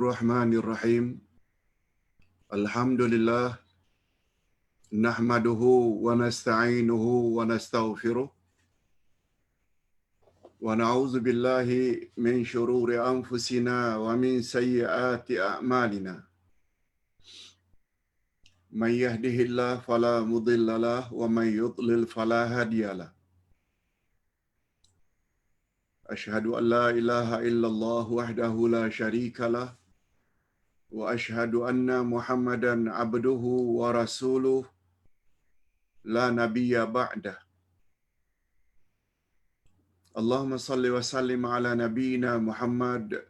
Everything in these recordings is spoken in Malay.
Bismillahirrahmanirrahim. Alhamdulillah nahmaduhu wa nasta'inuhu wa nastaghfiruh wa na'udzu billahi min shururi anfusina wa min sayyiati a'malina. May yahdihillahu fala mudilla lahu wa may yudlil fala hadiyalah. Asyhadu an la ilaha illallah wahdahu la syarika lah wa asyhadu anna Muhammadan abduhu wa rasuluh la nabiyya ba'dah. Allahumma salli wa sallim ala nabiyyina Muhammad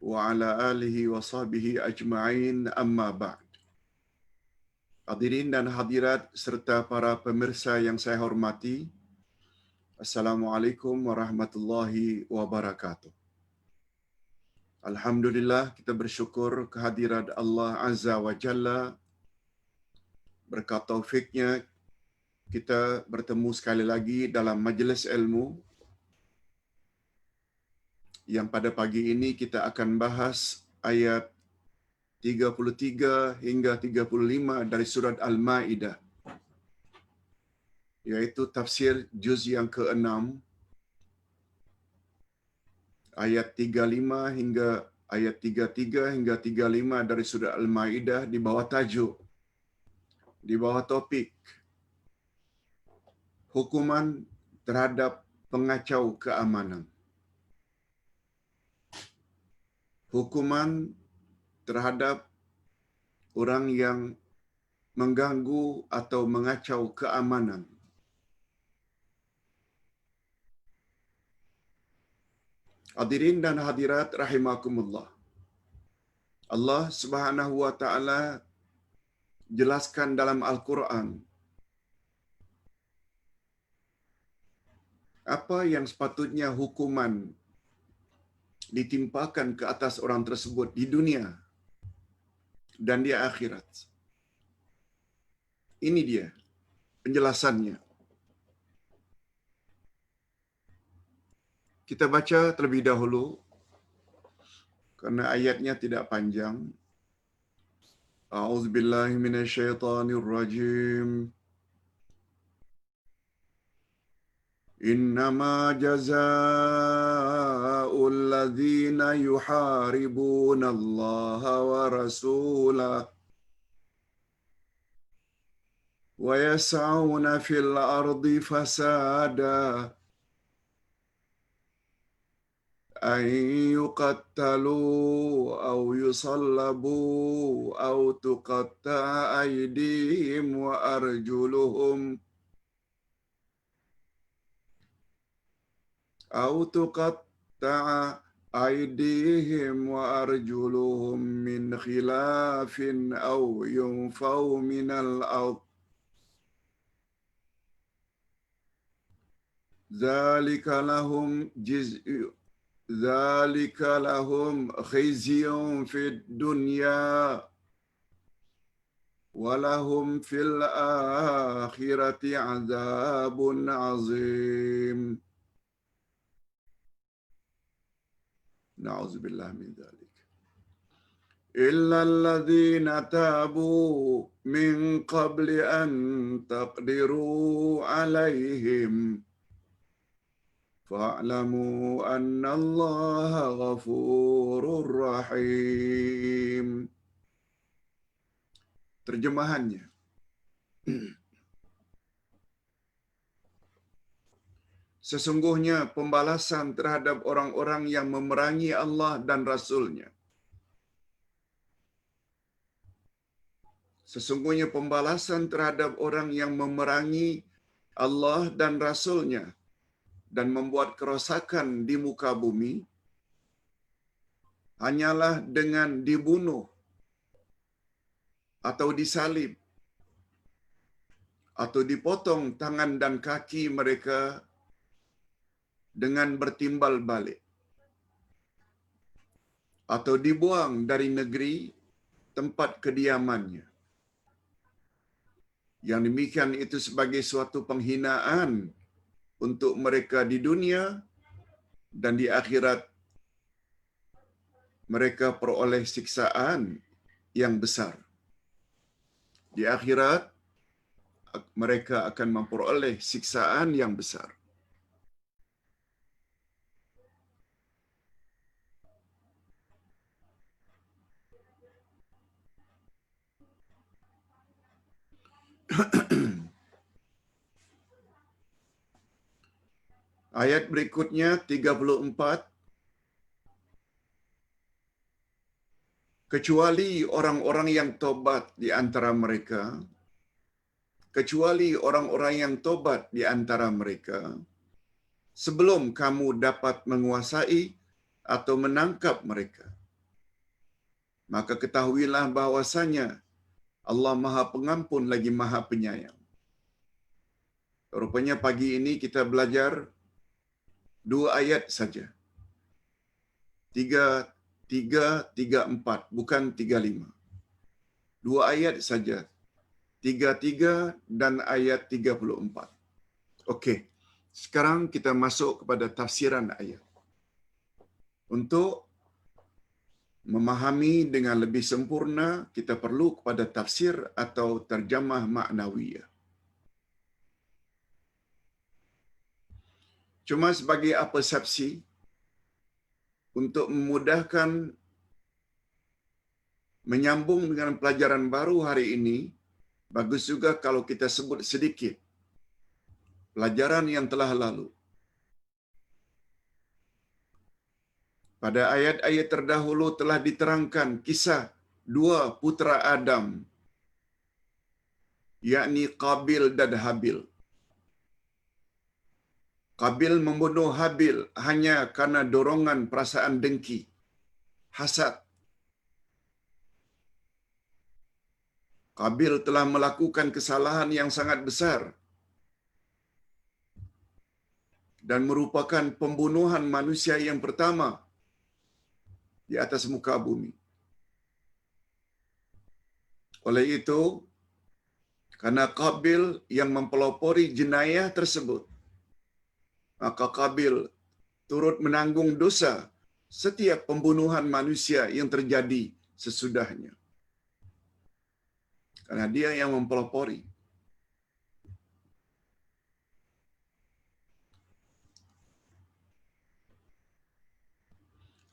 wa ala alihi wa sahbihi ajma'in, amma ba'd. Hadirin dan hadirat serta para pemirsa yang saya hormati, Assalamualaikum warahmatullahi wabarakatuh. Alhamdulillah, kita bersyukur kehadirat Allah Azza wa Jalla. Berkat taufiknya kita bertemu sekali lagi dalam majlis ilmu yang pada pagi ini kita akan bahas ayat 33 hingga 35 dari surat Al-Maidah, yaitu tafsir juz yang ke-6 ayat 35 hingga ayat 33 hingga 35 dari surah Al-Maidah di bawah tajuk, di bawah topik hukuman terhadap pengacau keamanan. Hukuman terhadap orang yang mengganggu atau mengacau keamanan. Hadirin dan hadirat rahimakumullah. Allah Subhanahu wa taala jelaskan dalam Al-Quran apa yang sepatutnya hukuman ditimpakan ke atas orang tersebut di dunia dan di akhirat. Ini dia penjelasannya. Kita baca terlebih dahulu kerana ayatnya tidak panjang. A'udzubillahi minasyaitonirrajim. Innama jazaa'ul ladzina yuharibuna Allah wa rasulahu wa yas'auna fil ardi fasada an yuqattalu aw yusallabu aw tuqatta'a aydihim wa arjuluhum أو تقطع أيديهم وأرجلهم من خلاف أو ينفوا من الأرض ذلك لهم خزي في الدنيا ولهم في الآخرة عذاب عظيم. Na'udzubillah min dzalik. Illa alladhina tabu min qabli an taqdiru alaihim fa'lamu anna Allaha ghafurur rahim. Terjemahannya. Sesungguhnya pembalasan terhadap orang-orang yang memerangi Allah dan Rasul-Nya. Sesungguhnya pembalasan terhadap orang yang memerangi Allah dan Rasul-Nya dan membuat kerosakan di muka bumi hanyalah dengan dibunuh atau disalib atau dipotong tangan dan kaki mereka dengan bertimbal balik, atau dibuang dari negeri tempat kediamannya. Yang demikian itu sebagai suatu penghinaan untuk mereka di dunia dan di akhirat mereka peroleh siksaan yang besar. Di akhirat, mereka akan memperoleh siksaan yang besar. Ayat berikutnya 34, kecuali orang-orang yang tobat di antara mereka, kecuali orang-orang yang tobat di antara mereka, sebelum kamu dapat menguasai atau menangkap mereka. Maka ketahuilah bahwasanya Allah Maha Pengampun lagi Maha Penyayang. Rupanya pagi ini kita belajar 2 ayat saja. 3, 4, bukan 35. 2 ayat saja. 33 dan ayat 34. Okey. Sekarang kita masuk kepada tafsiran ayat. Untuk memahami dengan lebih sempurna, kita perlu kepada tafsir atau terjemah maknawiyah. Cuma sebagai persepsi, untuk memudahkan menyambung dengan pelajaran baru hari ini, bagus juga kalau kita sebut sedikit pelajaran yang telah lalu. Pada ayat-ayat terdahulu telah diterangkan kisah 2 putera Adam, yakni Qabil dan Habil. Qabil membunuh Habil hanya karena dorongan perasaan dengki, hasad. Qabil telah melakukan kesalahan yang sangat besar dan merupakan pembunuhan manusia yang pertama di atas muka bumi. Oleh itu, karena Qabil yang mempelopori jenayah tersebut, maka Qabil turut menanggung dosa setiap pembunuhan manusia yang terjadi sesudahnya. Karena dia yang mempelopori.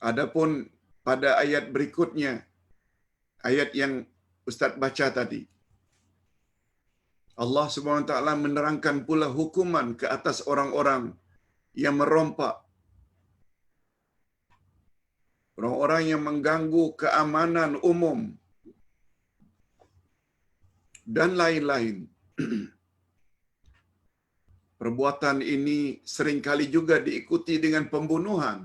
Adapun pada ayat berikutnya, ayat yang Ustaz baca tadi, Allah Subhanahu Wa Taala menerangkan pula hukuman ke atas orang-orang yang merompak, orang-orang yang mengganggu keamanan umum dan lain-lain. Perbuatan ini seringkali juga diikuti dengan pembunuhan.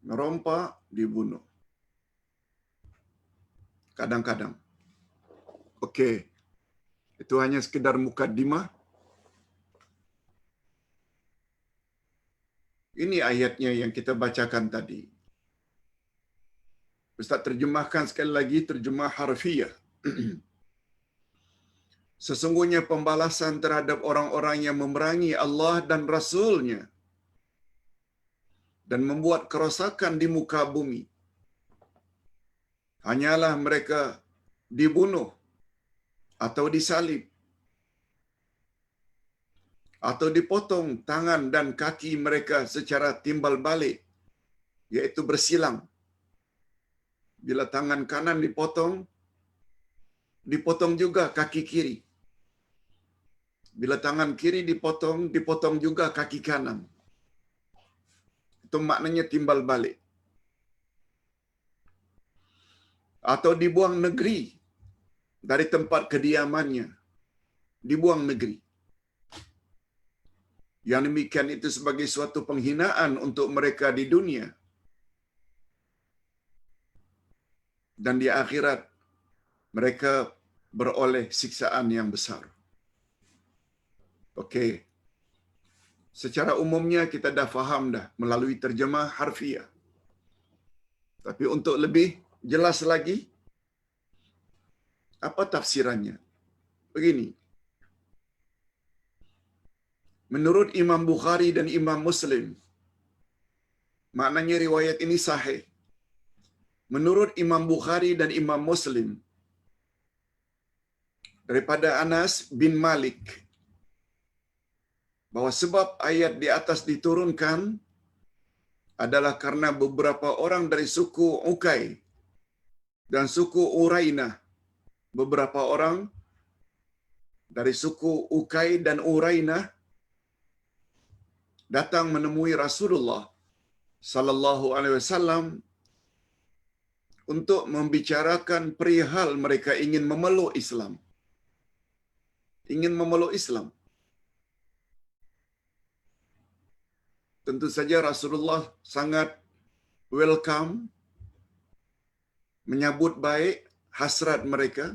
Merompak, dibunuh. Kadang-kadang. Okey. Itu hanya sekedar mukaddimah. Ini ayatnya yang kita bacakan tadi. Ustaz terjemahkan sekali lagi, terjemah harfiah. Sesungguhnya pembalasan terhadap orang-orang yang memerangi Allah dan Rasul-Nya dan membuat kerosakan di muka bumi, hanyalah mereka dibunuh atau disalib atau dipotong tangan dan kaki mereka secara timbal balik, yaitu bersilang. Bila tangan kanan dipotong, dipotong juga kaki kiri. Bila tangan kiri dipotong, dipotong juga kaki kanan. Itu maknanya timbal balik. Atau dibuang negeri dari tempat kediamannya. Dibuang negeri. Yang demikian itu sebagai suatu penghinaan untuk mereka di dunia. Dan di akhirat, mereka beroleh siksaan yang besar. Okey. Secara umumnya kita dah faham dah melalui terjemah harfiah. Tapi untuk lebih jelas lagi, apa tafsirannya? Begini. Menurut Imam Bukhari dan Imam Muslim, Maknanya riwayat ini sahih. Menurut Imam Bukhari dan Imam Muslim, daripada Anas bin Malik, bahwa sebab ayat di atas diturunkan adalah karena beberapa orang dari suku Ukai dan suku Urainah. Beberapa orang dari suku Ukai dan Urainah datang menemui Rasulullah sallallahu alaihi wasallam untuk membicarakan perihal mereka ingin memeluk Islam. Ingin memeluk Islam. Tentu saja Rasulullah sangat welcome, menyambut baik hasrat mereka.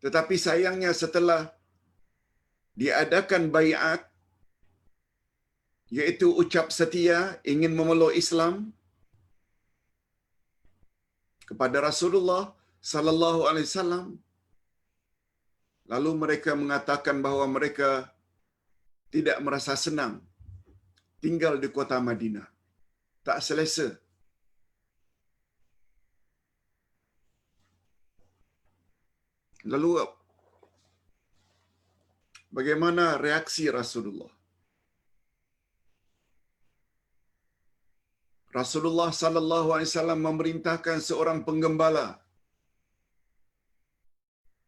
Tetapi sayangnya setelah diadakan baiat, yaitu ucap setia ingin memeluk Islam kepada Rasulullah sallallahu alaihi wasallam, lalu mereka mengatakan bahawa mereka tidak merasa senang tinggal di kota Madinah. Tak selesa. Lalu bagaimana reaksi Rasulullah? Rasulullah sallallahu alaihi wasallam memerintahkan seorang penggembala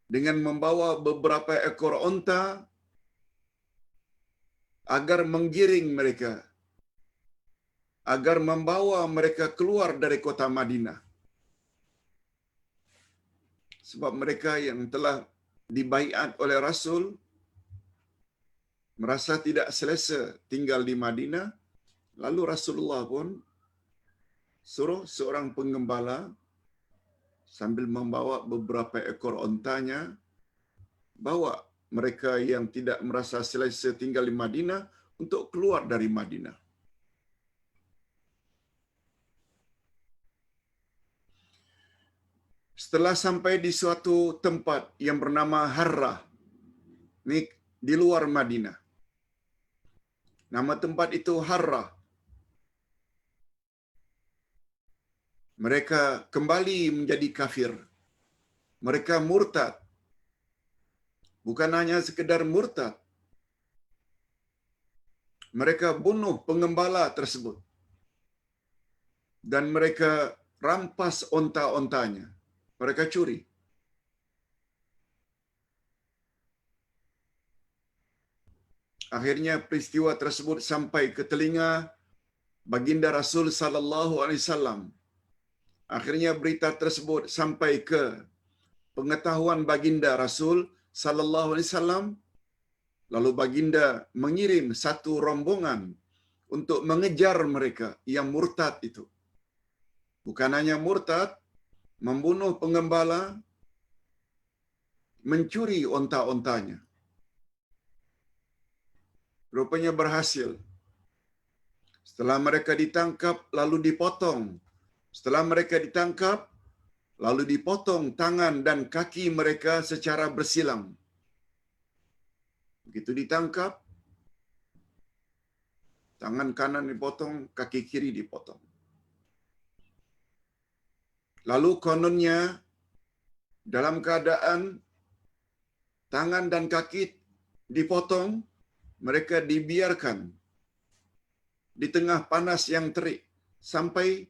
dengan membawa beberapa ekor unta agar menggiring mereka, agar membawa mereka keluar dari kota Madinah. Sebab mereka yang telah dibaiat oleh Rasul merasa tidak selesa tinggal di Madinah, lalu Rasulullah pun suruh seorang penggembala sambil membawa beberapa ekor ontanya, bawa mereka yang tidak merasa selesa tinggal di Madinah untuk keluar dari Madinah. Setelah sampai di suatu tempat yang bernama Harrah, ini di luar Madinah. Nama tempat itu Harrah. Mereka kembali menjadi kafir. Mereka murtad. Bukan hanya sekedar murtad. Mereka bunuh penggembala tersebut. Dan mereka rampas onta-ontanya. Mereka curi. Akhirnya peristiwa tersebut sampai ke telinga baginda Rasul sallallahu alaihi wasallam. Akhirnya berita tersebut sampai ke pengetahuan baginda Rasul sallallahu alaihi wasallam. Lalu baginda mengirim satu rombongan untuk mengejar mereka yang murtad itu. Bukan hanya murtad, membunuh penggembala, mencuri onta-ontanya. Rupanya berhasil. Setelah mereka ditangkap, lalu dipotong. Setelah mereka ditangkap, lalu dipotong tangan dan kaki mereka secara bersilang. Begitu ditangkap, tangan kanan dipotong, kaki kiri dipotong. Lalu kononnya, dalam keadaan tangan dan kaki dipotong, mereka dibiarkan di tengah panas yang terik sampai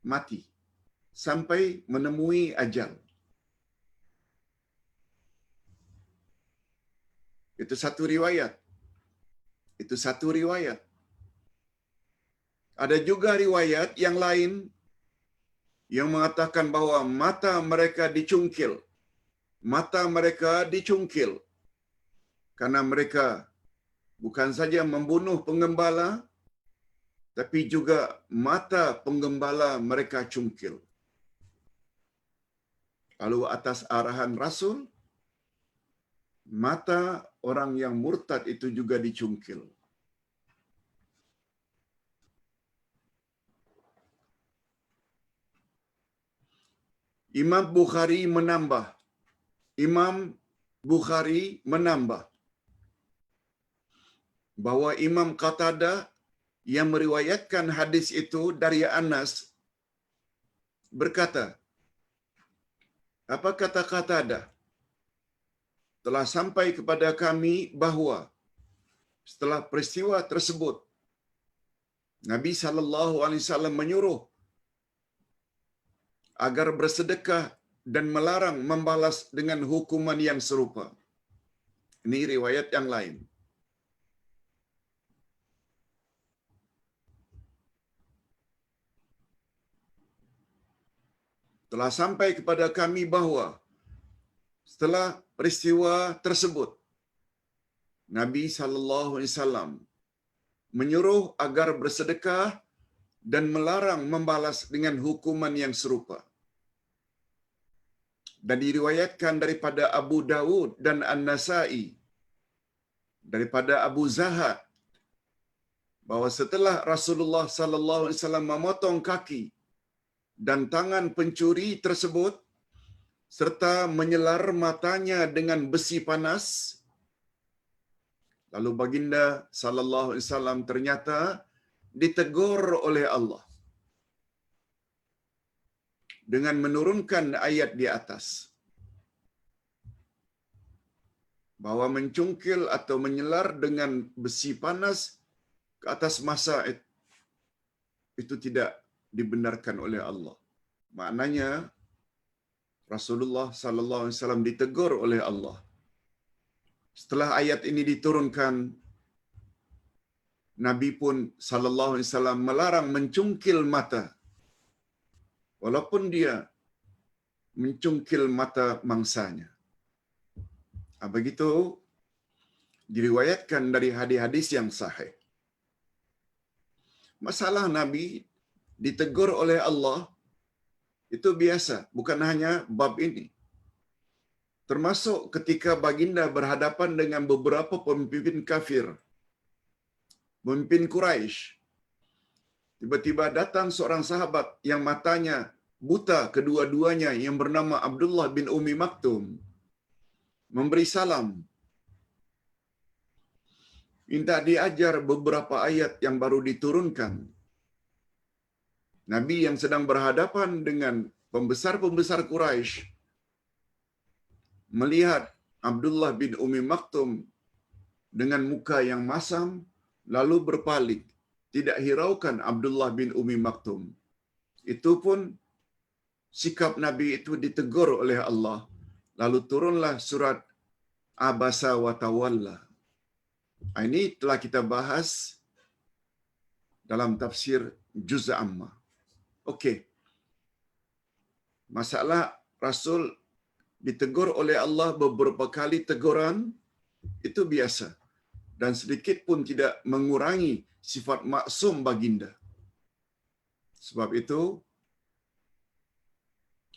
mati, sampai menemui ajal. Itu satu riwayat. Itu satu riwayat. Ada juga riwayat yang lain yang mengatakan bahwa mata mereka dicungkil. Mata mereka dicungkil. Karena mereka bukan saja membunuh penggembala, tapi juga mata penggembala mereka cungkil. Lalu atas arahan Rasul, mata orang yang murtad itu juga dicungkil. Imam Bukhari menambah bahwa Imam Qatadah yang meriwayatkan hadis itu dari Anas berkata, apa kata Qatadah? Telah sampai kepada kami bahwa setelah peristiwa tersebut Nabi sallallahu alaihi wasallam menyuruh agar bersedekah dan melarang membalas dengan hukuman yang serupa. Ini riwayat yang lain. Telah sampai kepada kami bahwa setelah peristiwa tersebut Nabi sallallahu alaihi wasallam menyuruh agar bersedekah dan melarang membalas dengan hukuman yang serupa. Dan diriwayatkan daripada Abu Dawud dan An-Nasa'i daripada Abu Zahad bahwa setelah Rasulullah sallallahu alaihi wasallam memotong kaki dan tangan pencuri tersebut serta menyelar matanya dengan besi panas, lalu baginda sallallahu alaihi wasallam ternyata ditegur oleh Allah dengan menurunkan ayat di atas bahwa mencungkil atau menyelar dengan besi panas ke atas masa itu tidak dibenarkan oleh Allah. Maknanya Rasulullah sallallahu alaihi wasallam ditegur oleh Allah. Setelah ayat ini diturunkan, Nabi pun sallallahu alaihi wasallam melarang mencungkil mata. Walaupun dia mencungkil mata mangsanya. Begitu diriwayatkan dari hadis-hadis yang sahih. Masalah Nabi ditegur oleh Allah itu biasa, bukan hanya bab ini. Termasuk ketika baginda berhadapan dengan beberapa pemimpin kafir, pemimpin Quraisy. Tiba-tiba datang seorang sahabat yang matanya buta kedua-duanya yang bernama Abdullah bin Umi Maktum, memberi salam, minta diajar beberapa ayat yang baru diturunkan. Nabi yang sedang berhadapan dengan pembesar-pembesar Quraisy melihat Abdullah bin Umi Maktum dengan muka yang masam, lalu berpaling, tidak hiraukan Abdullah bin Umi Maktum. Itu pun sikap Nabi itu ditegur oleh Allah. Lalu turunlah surat Abasa wa Tawalla. Ini telah kita bahas dalam tafsir Juz' Amma. Okey. Masalah Rasul ditegur oleh Allah beberapa kali teguran itu biasa dan sedikit pun tidak mengurangi sifat maksum baginda. Sebab itu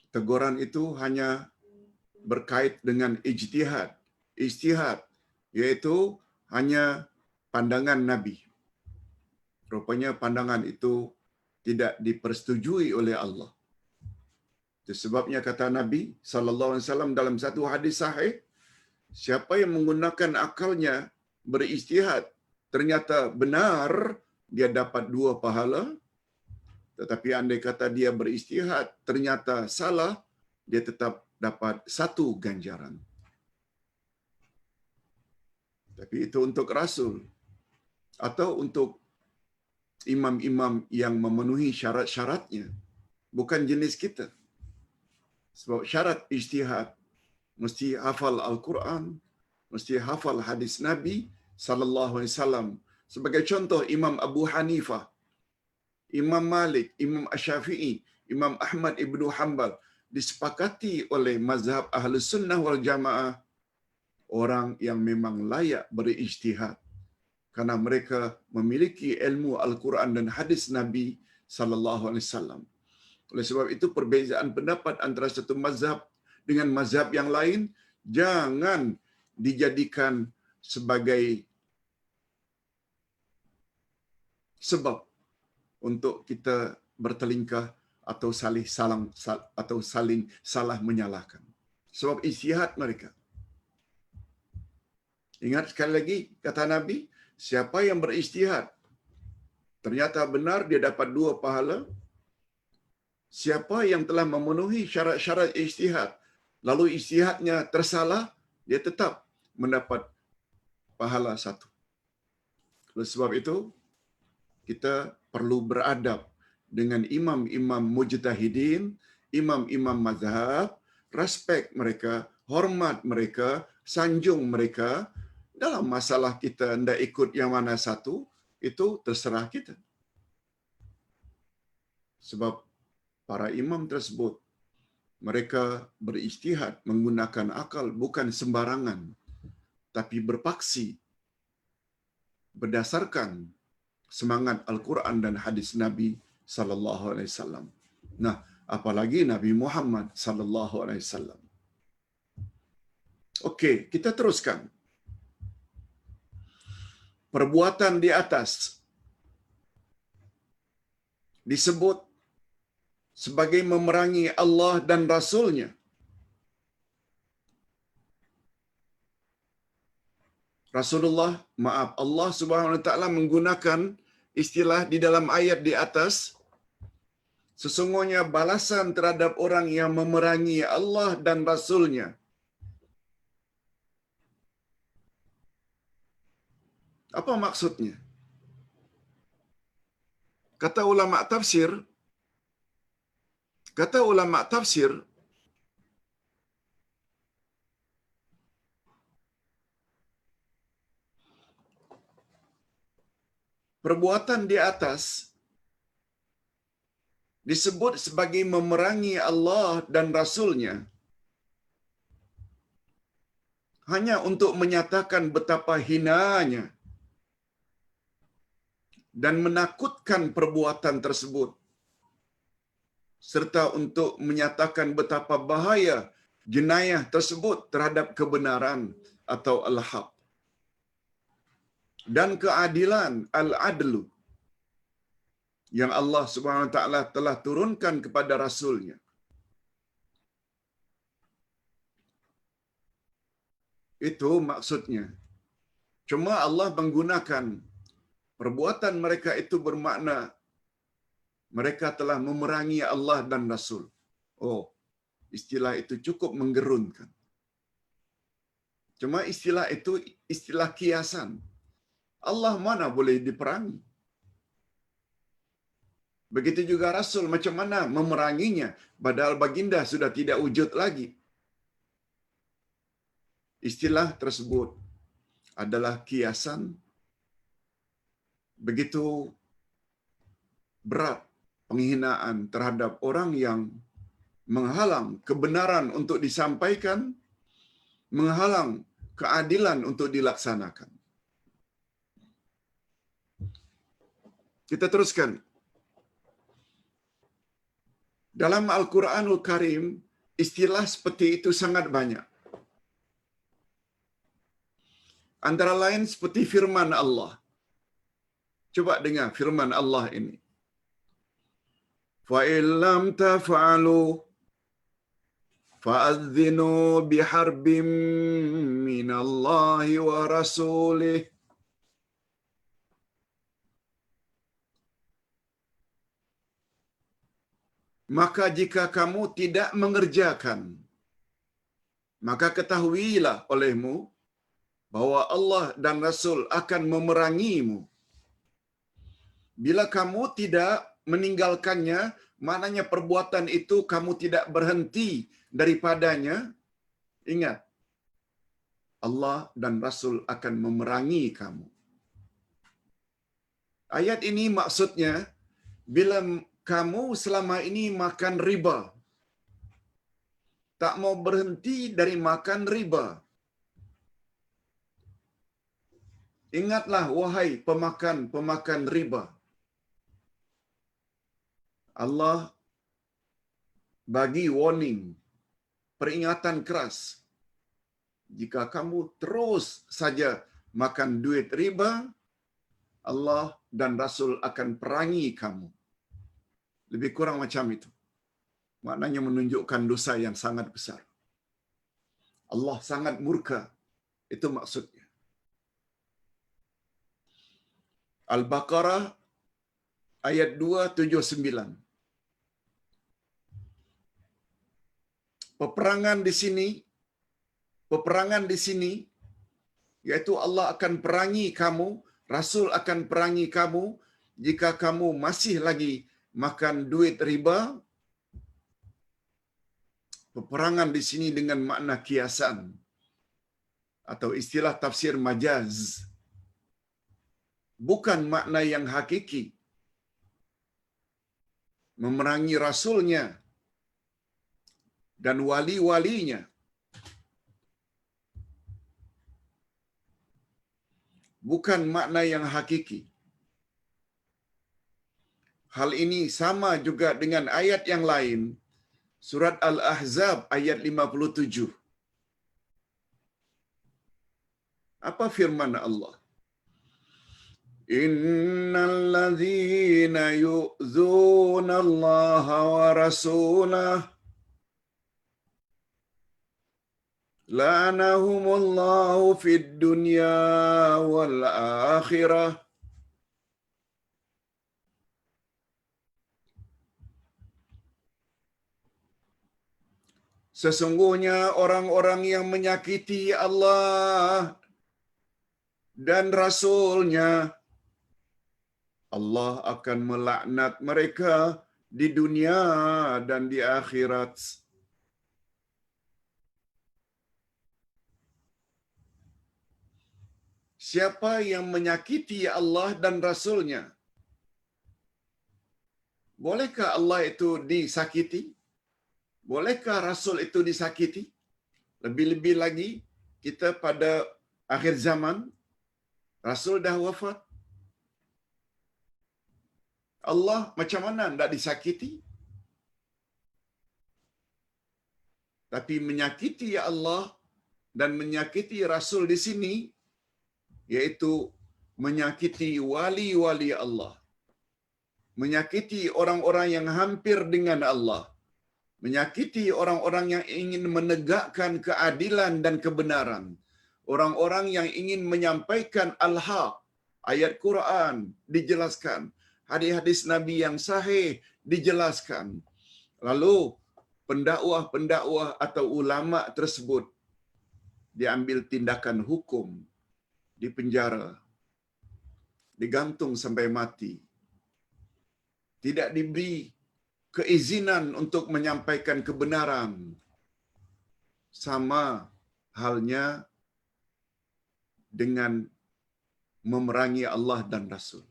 teguran itu hanya berkait dengan ijtihad, ijtihad, iaitu hanya pandangan Nabi. Rupanya pandangan itu tidak dipersetujui oleh Allah. Itu sebabnya kata Nabi sallallahu alaihi wasallam dalam satu hadis sahih, siapa yang menggunakan akalnya berijtihad ternyata benar, dia dapat 2 pahala. Tetapi andai kata dia berijtihad ternyata salah, dia tetap dapat 1 ganjaran. Tapi itu untuk Rasul atau untuk imam-imam yang memenuhi syarat-syaratnya, bukan jenis kita. Sebab syarat ijtihad mesti hafal Al-Quran, mesti hafal hadis Nabi sallallahu alaihi wasallam. Sebagai contoh, Imam Abu Hanifah, Imam Malik, Imam Asy-Syafi'i, Imam Ahmad Ibnu Hanbal disepakati oleh mazhab Ahlus Sunnah wal Jamaah orang yang memang layak berijtihad karena mereka memiliki ilmu Al-Quran dan hadis Nabi sallallahu alaihi wasallam. Oleh sebab itu perbezaan pendapat antara satu mazhab dengan mazhab yang lain jangan dijadikan sebagai sebab untuk kita bertelingkah atau saling salah menyalahkan. Sebab ijtihad mereka. Ingat sekali lagi kata Nabi, siapa yang berijtihad ternyata benar dia dapat 2 pahala. Siapa yang telah memenuhi syarat-syarat ijtihad, lalu ijtihadnya tersalah, dia tetap mendapat pahala 1. Oleh sebab itu, kita perlu beradab dengan imam-imam mujtahidin, imam-imam mazhab, respek mereka, hormat mereka, sanjung mereka. Dalam masalah kita hendak ikut yang mana satu, itu terserah kita. Sebab para imam tersebut, mereka berijtihad menggunakan akal bukan sembarangan, tapi berpaksi berdasarkan semangat Al-Quran dan hadis Nabi sallallahu alaihi wasallam. Nah, apalagi Nabi Muhammad sallallahu alaihi wasallam. Okey, kita teruskan. Perbuatan di atas disebut sebagai memerangi Allah dan Rasul-Nya. Allah Subhanahu wa taala menggunakan istilah di dalam ayat di atas, sesungguhnya balasan terhadap orang yang memerangi Allah dan Rasul-Nya. Apa maksudnya? Kata ulama tafsir, perbuatan di atas disebut sebagai memerangi Allah dan Rasul-Nya hanya untuk menyatakan betapa hinanya dan menakutkan perbuatan tersebut, serta untuk menyatakan betapa bahaya jenayah tersebut terhadap kebenaran atau al-haq dan keadilan al-adlu yang Allah Subhanahu wa taala telah turunkan kepada Rasul-Nya. Itu maksudnya. Cuma Allah menggunakan perbuatan mereka itu bermakna mereka telah memerangi Allah dan Rasul. Oh, istilah itu cukup menggerunkan. Cuma istilah itu istilah kiasan. Allah mana boleh diperangi? Begitu juga Rasul, macam mana memeranginya padahal baginda sudah tidak wujud lagi. Istilah tersebut adalah kiasan. Begitu berat penghinaan terhadap orang yang menghalang kebenaran untuk disampaikan, menghalang keadilan untuk dilaksanakan. Kita teruskan. Dalam Al-Quranul Karim, istilah seperti itu sangat banyak. Antara lain seperti firman Allah. Coba dengar firman Allah ini. فَإِنْ لَمْ تَفْعَلُوا فَأَذِّنُوا بِحَرْبٍ مِّنَ اللَّهِ وَرَسُولِهِ. Maka jika kamu tidak mengerjakan, maka ketahuilah olehmu bahwa Allah dan Rasul akan memerangimu. Bila kamu tidak meninggalkannya, maknanya perbuatan itu kamu tidak berhenti daripadanya, ingat, Allah dan Rasul akan memerangi kamu. Ayat ini maksudnya, bila kamu selama ini makan riba, tak mau berhenti dari makan riba, ingatlah wahai pemakan riba. Allah bagi warning, peringatan keras. Jika kamu terus saja makan duit riba, Allah dan Rasul akan perangi kamu. Lebih kurang macam itu. Maknanya menunjukkan dosa yang sangat besar. Allah sangat murka. Itu maksudnya. Al-Baqarah ayat 279. Peperangan di sini yaitu Allah akan perangi kamu, Rasul akan perangi kamu jika kamu masih lagi makan duit riba. Peperangan di sini dengan makna kiasan atau istilah tafsir majaz. Bukan makna yang hakiki. Memerangi Rasulnya dan wali-walinya. Bukan makna yang hakiki. Hal ini sama juga dengan ayat yang lain. Surat Al-Ahzab ayat 57. Apa firman Allah? Innal ladzina yu'dzuna Allah wa rasulahu la'anahumullahu fid dunya wal akhirah. Sesungguhnya orang-orang yang menyakiti Allah dan Rasul-Nya, Allah akan melaknat mereka di dunia dan di akhirat. Siapa yang menyakiti Allah dan Rasul-Nya? Bolehkah Allah itu disakiti? Bolehkah Rasul itu disakiti? Lebih-lebih lagi, kita pada akhir zaman, Rasul dah wafat. Allah macam mana tidak disakiti? Tapi menyakiti Allah dan menyakiti Rasul di sini, yaitu menyakiti wali-wali Allah. Menyakiti orang-orang yang hampir dengan Allah. Menyakiti orang-orang yang ingin menegakkan keadilan dan kebenaran. Orang-orang yang ingin menyampaikan al-haq, ayat Quran dijelaskan, hadis-hadis Nabi yang sahih dijelaskan. Lalu pendakwah-pendakwah atau ulama tersebut diambil tindakan hukum, dipenjara, digantung sampai mati. Tidak diberi keizinan untuk menyampaikan kebenaran. Sama halnya dengan memerangi Allah dan Rasul.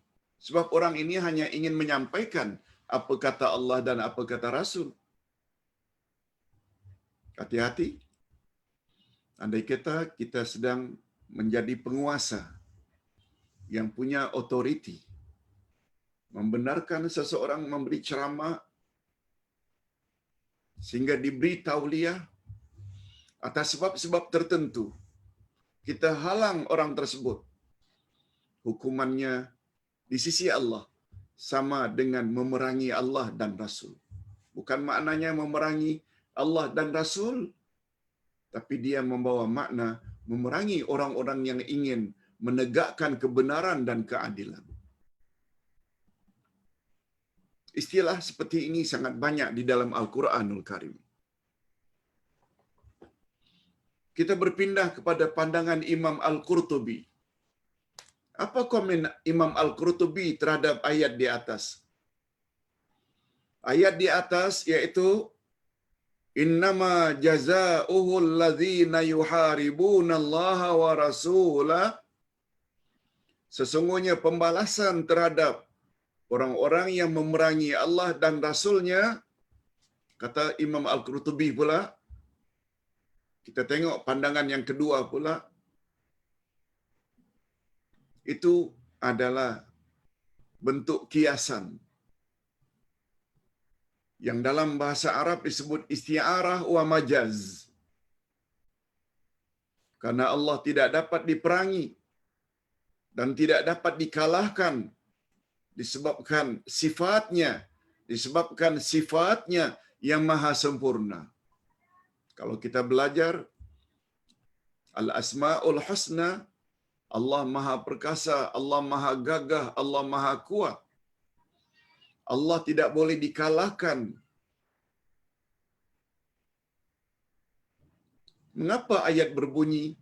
Sebab orang ini hanya ingin menyampaikan apa kata Allah dan apa kata Rasul. Hati-hati. Andai kata kita sedang menjadi penguasa yang punya otoriti, membenarkan seseorang memberi ceramah sehingga diberi tauliah atas sebab-sebab tertentu, kita halang orang tersebut, hukumannya di sisi Allah sama dengan memerangi Allah dan Rasul. Bukan maknanya memerangi Allah dan Rasul, tapi dia membawa makna memerangi orang-orang yang ingin menegakkan kebenaran dan keadilan. Istilah seperti ini sangat banyak di dalam Al-Quranul Karim. Kita berpindah kepada pandangan Imam Al-Qurtubi. Apa komen Imam Al-Qurtubi terhadap ayat di atas? Ayat di atas yaitu innama jazaa'uhu allazina yuharibuna Allah wa rasulah. Sesungguhnya pembalasan terhadap orang-orang yang memerangi Allah dan Rasul-Nya, kata Imam Al-Qurtubi pula, kita tengok pandangan yang kedua pula, itu adalah bentuk kiasan yang dalam bahasa Arab disebut isti'arah wa majaz. Karena Allah tidak dapat diperangi dan tidak dapat dikalahkan disebabkan sifatnya yang maha sempurna. Kalau kita belajar Al-Asma'ul Husna, Allah maha perkasa, Allah maha gagah, Allah maha kuat. Allah tidak boleh dikalahkan. Mengapa ayat berbunyi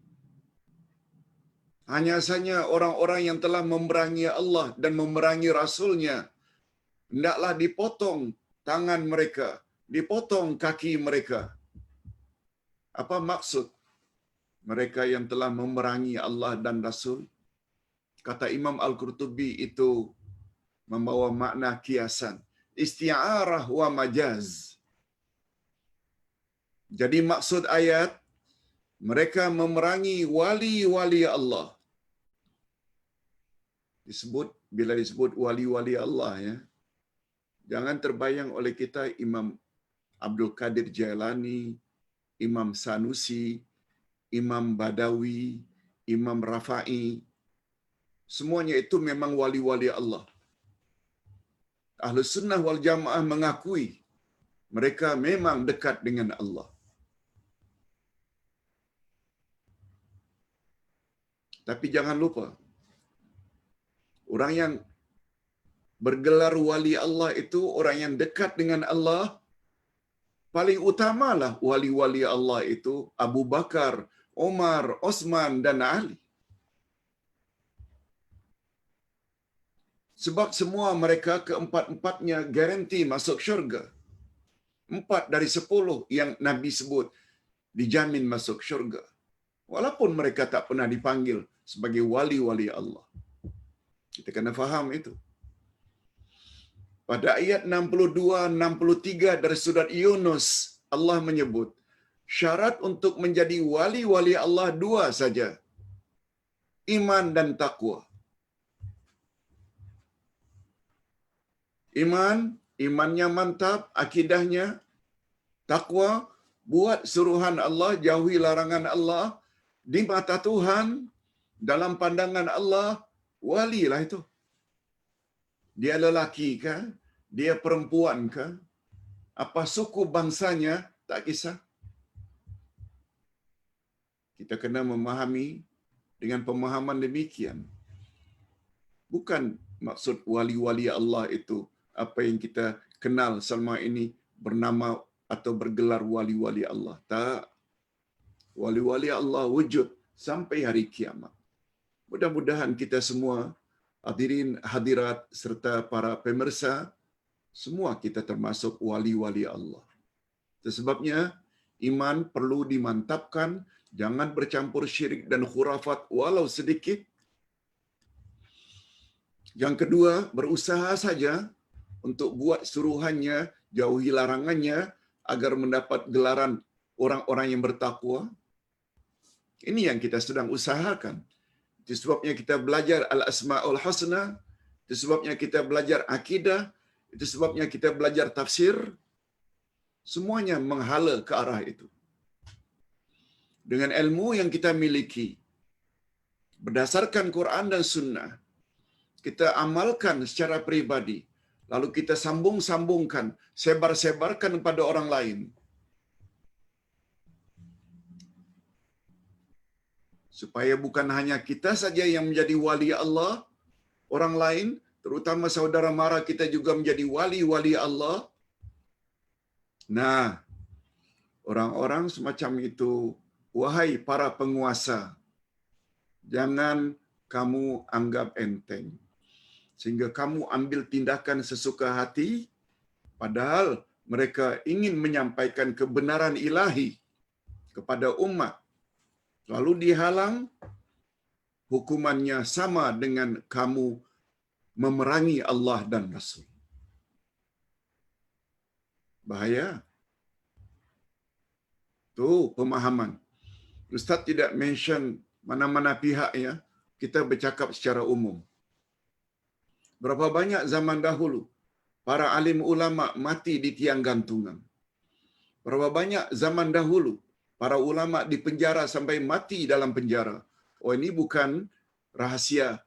hanya saja orang-orang yang telah memerangi Allah dan memerangi Rasul-Nya hendaklah dipotong tangan mereka, dipotong kaki mereka. Apa maksud mereka yang telah memerangi Allah dan Rasul? Kata Imam Al-Qurtubi itu membawa makna kiasan, isti'arah wa majaz. Jadi maksud ayat, mereka memerangi wali-wali Allah. Bila disebut wali-wali Allah, ya, jangan terbayang oleh kita Imam Abdul Qadir Jailani, Imam Sanusi, Imam Badawi, Imam Rafa'i. Semuanya itu memang wali-wali Allah. Ahlus Sunnah wal Jamaah mengakui mereka memang dekat dengan Allah. Tapi jangan lupa, orang yang bergelar wali Allah itu orang yang dekat dengan Allah. Paling utamalah wali-wali Allah itu Abu Bakar, Umar, Osman dan Ali. Sebab semua mereka keempat-empatnya garanti masuk syurga. 4 dari 10 yang Nabi sebut dijamin masuk syurga. Walaupun mereka tak pernah dipanggil sebagai wali-wali Allah. Kita kena faham itu. Pada ayat 62-63 dari surat Yunus, Allah menyebut, syarat untuk menjadi wali-wali Allah 2 saja. Iman dan takwa. Imannya mantap, akidahnya. Takwa, buat suruhan Allah, jauhi larangan Allah. Di mata Tuhan, dalam pandangan Allah, walilah itu. Dia lelaki ke? Dia perempuan ke? Apa suku bangsanya? Tak kisah. Kita kena memahami dengan pemahaman demikian. Bukan maksud wali-wali Allah itu apa yang kita kenal selama ini bernama atau bergelar wali-wali Allah. Tak. Wali-wali Allah wujud sampai hari kiamat. Mudah-mudahan kita semua, hadirin hadirat serta para pemirsa, semua kita termasuk wali-wali Allah. Sebabnya iman perlu dimantapkan, jangan bercampur syirik dan khurafat walau sedikit. Yang kedua, berusaha saja untuk buat suruhannya, jauhi larangannya agar mendapat gelaran orang-orang yang bertakwa. Ini yang kita sedang usahakan. Itu sebabnya kita belajar Al-Asma'ul Husna, itu sebabnya kita belajar akidah, itu sebabnya kita belajar tafsir. Semuanya menghala ke arah itu. Dengan ilmu yang kita miliki, berdasarkan Quran dan Sunnah, kita amalkan secara pribadi, lalu kita sambung-sambungkan, sebar-sebarkan kepada orang lain. Supaya bukan hanya kita saja yang menjadi wali Allah, orang lain, terutama saudara mara kita juga menjadi wali-wali Allah. Nah, orang-orang semacam itu, wahai para penguasa, jangan kamu anggap enteng. Sehingga kamu ambil tindakan sesuka hati, padahal mereka ingin menyampaikan kebenaran ilahi kepada umat. Lalu dihalang, hukumannya sama dengan kamu memerangi Allah dan Rasul. Bahaya. Itu pemahaman. Ustaz tidak mention mana-mana pihak, ya. Kita bercakap secara umum. Berapa banyak zaman dahulu para alim ulama mati di tiang gantungan. Berapa banyak zaman dahulu para ulama dipenjara sampai mati dalam penjara. Oh, ini bukan rahasia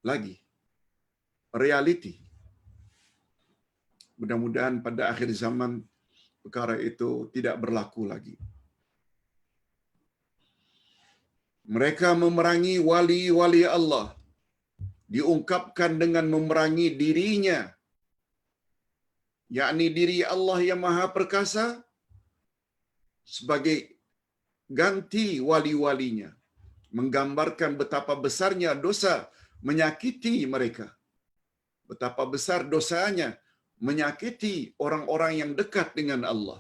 lagi. Realiti. Mudah-mudahan pada akhir zaman perkara itu tidak berlaku lagi. Mereka memerangi wali-wali Allah. Diungkapkan dengan memerangi dirinya. yakni diri Allah yang Maha Perkasa, sebagai ganti wali-walinya, menggambarkan betapa besarnya dosa menyakiti mereka. Betapa besar dosanya menyakiti orang-orang yang dekat dengan Allah.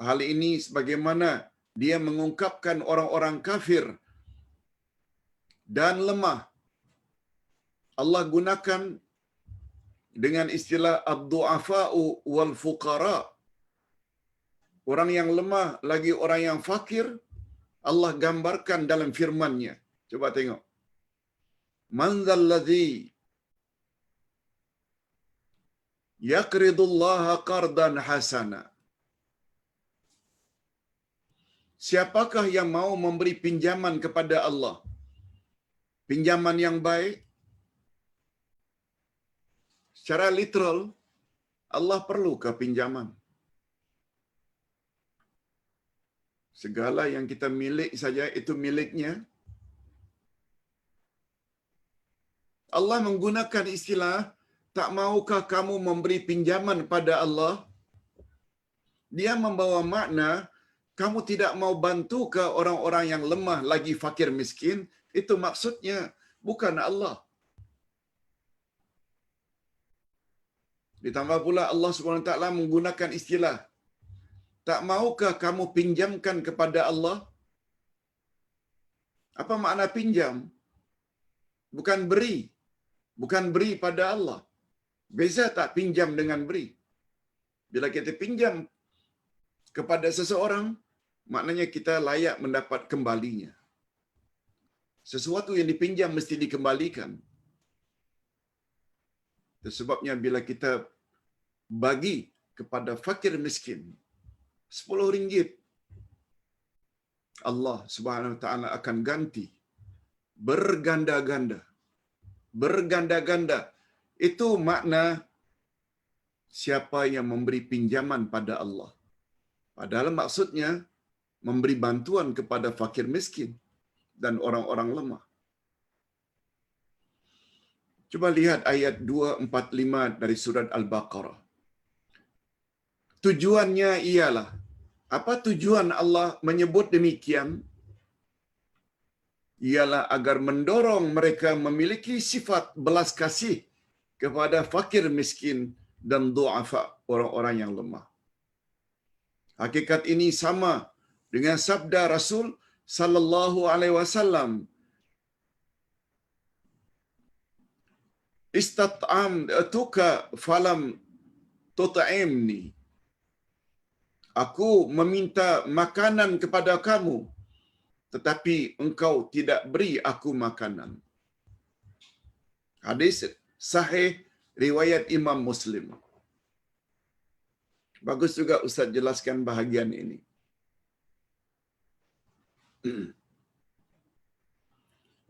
Hal ini sebagaimana dia mengungkapkan orang-orang kafir dan lemah. Allah gunakan dengan istilah ad-du'afa'u wal fuqara. Orang yang lemah lagi orang yang fakir, Allah gambarkan dalam firman-Nya. Coba tengok. Man dzalladzi yaqridullaha qardan hasana. Siapakah yang mau memberi pinjaman kepada Allah? Pinjaman yang baik. Secara literal, Allah perlukah pinjaman? Segala yang kita milik saja itu miliknya. Allah menggunakan istilah, tak maukah kamu memberi pinjaman pada Allah? Dia membawa makna, kamu tidak mau bantu ke orang-orang yang lemah lagi fakir miskin, itu maksudnya, bukan Allah. Ditambah pula Allah SWT menggunakan istilah, tak maukah kamu pinjamkan kepada Allah? Apa makna pinjam? Bukan beri. Bukan beri pada Allah. Beza tak pinjam dengan beri? Bila kita pinjam kepada seseorang, maknanya kita layak mendapat kembalinya. Sesuatu yang dipinjam mesti dikembalikan. Sebabnya bila kita bagi kepada fakir miskin 10 ringgit, Allah Subhanahu Wa Taala akan ganti berganda-ganda. Berganda-ganda. Itu makna siapa yang memberi pinjaman pada Allah. Padahal maksudnya memberi bantuan kepada fakir miskin dan orang-orang lemah. Cuba lihat ayat 245 dari surat Al-Baqarah. Tujuannya ialah, apa tujuan Allah menyebut demikian? Ialah agar mendorong mereka memiliki sifat belas kasih kepada fakir miskin dan du'afa, orang-orang yang lemah. Hakikat ini sama dengan sabda Rasul sallallahu alaihi wasallam, istat'amtuka falam tut'imni. Aku meminta makanan kepada kamu, tetapi engkau tidak beri aku makanan. Hadis sahih riwayat Imam Muslim. Bagus juga Ustaz jelaskan bahagian ini.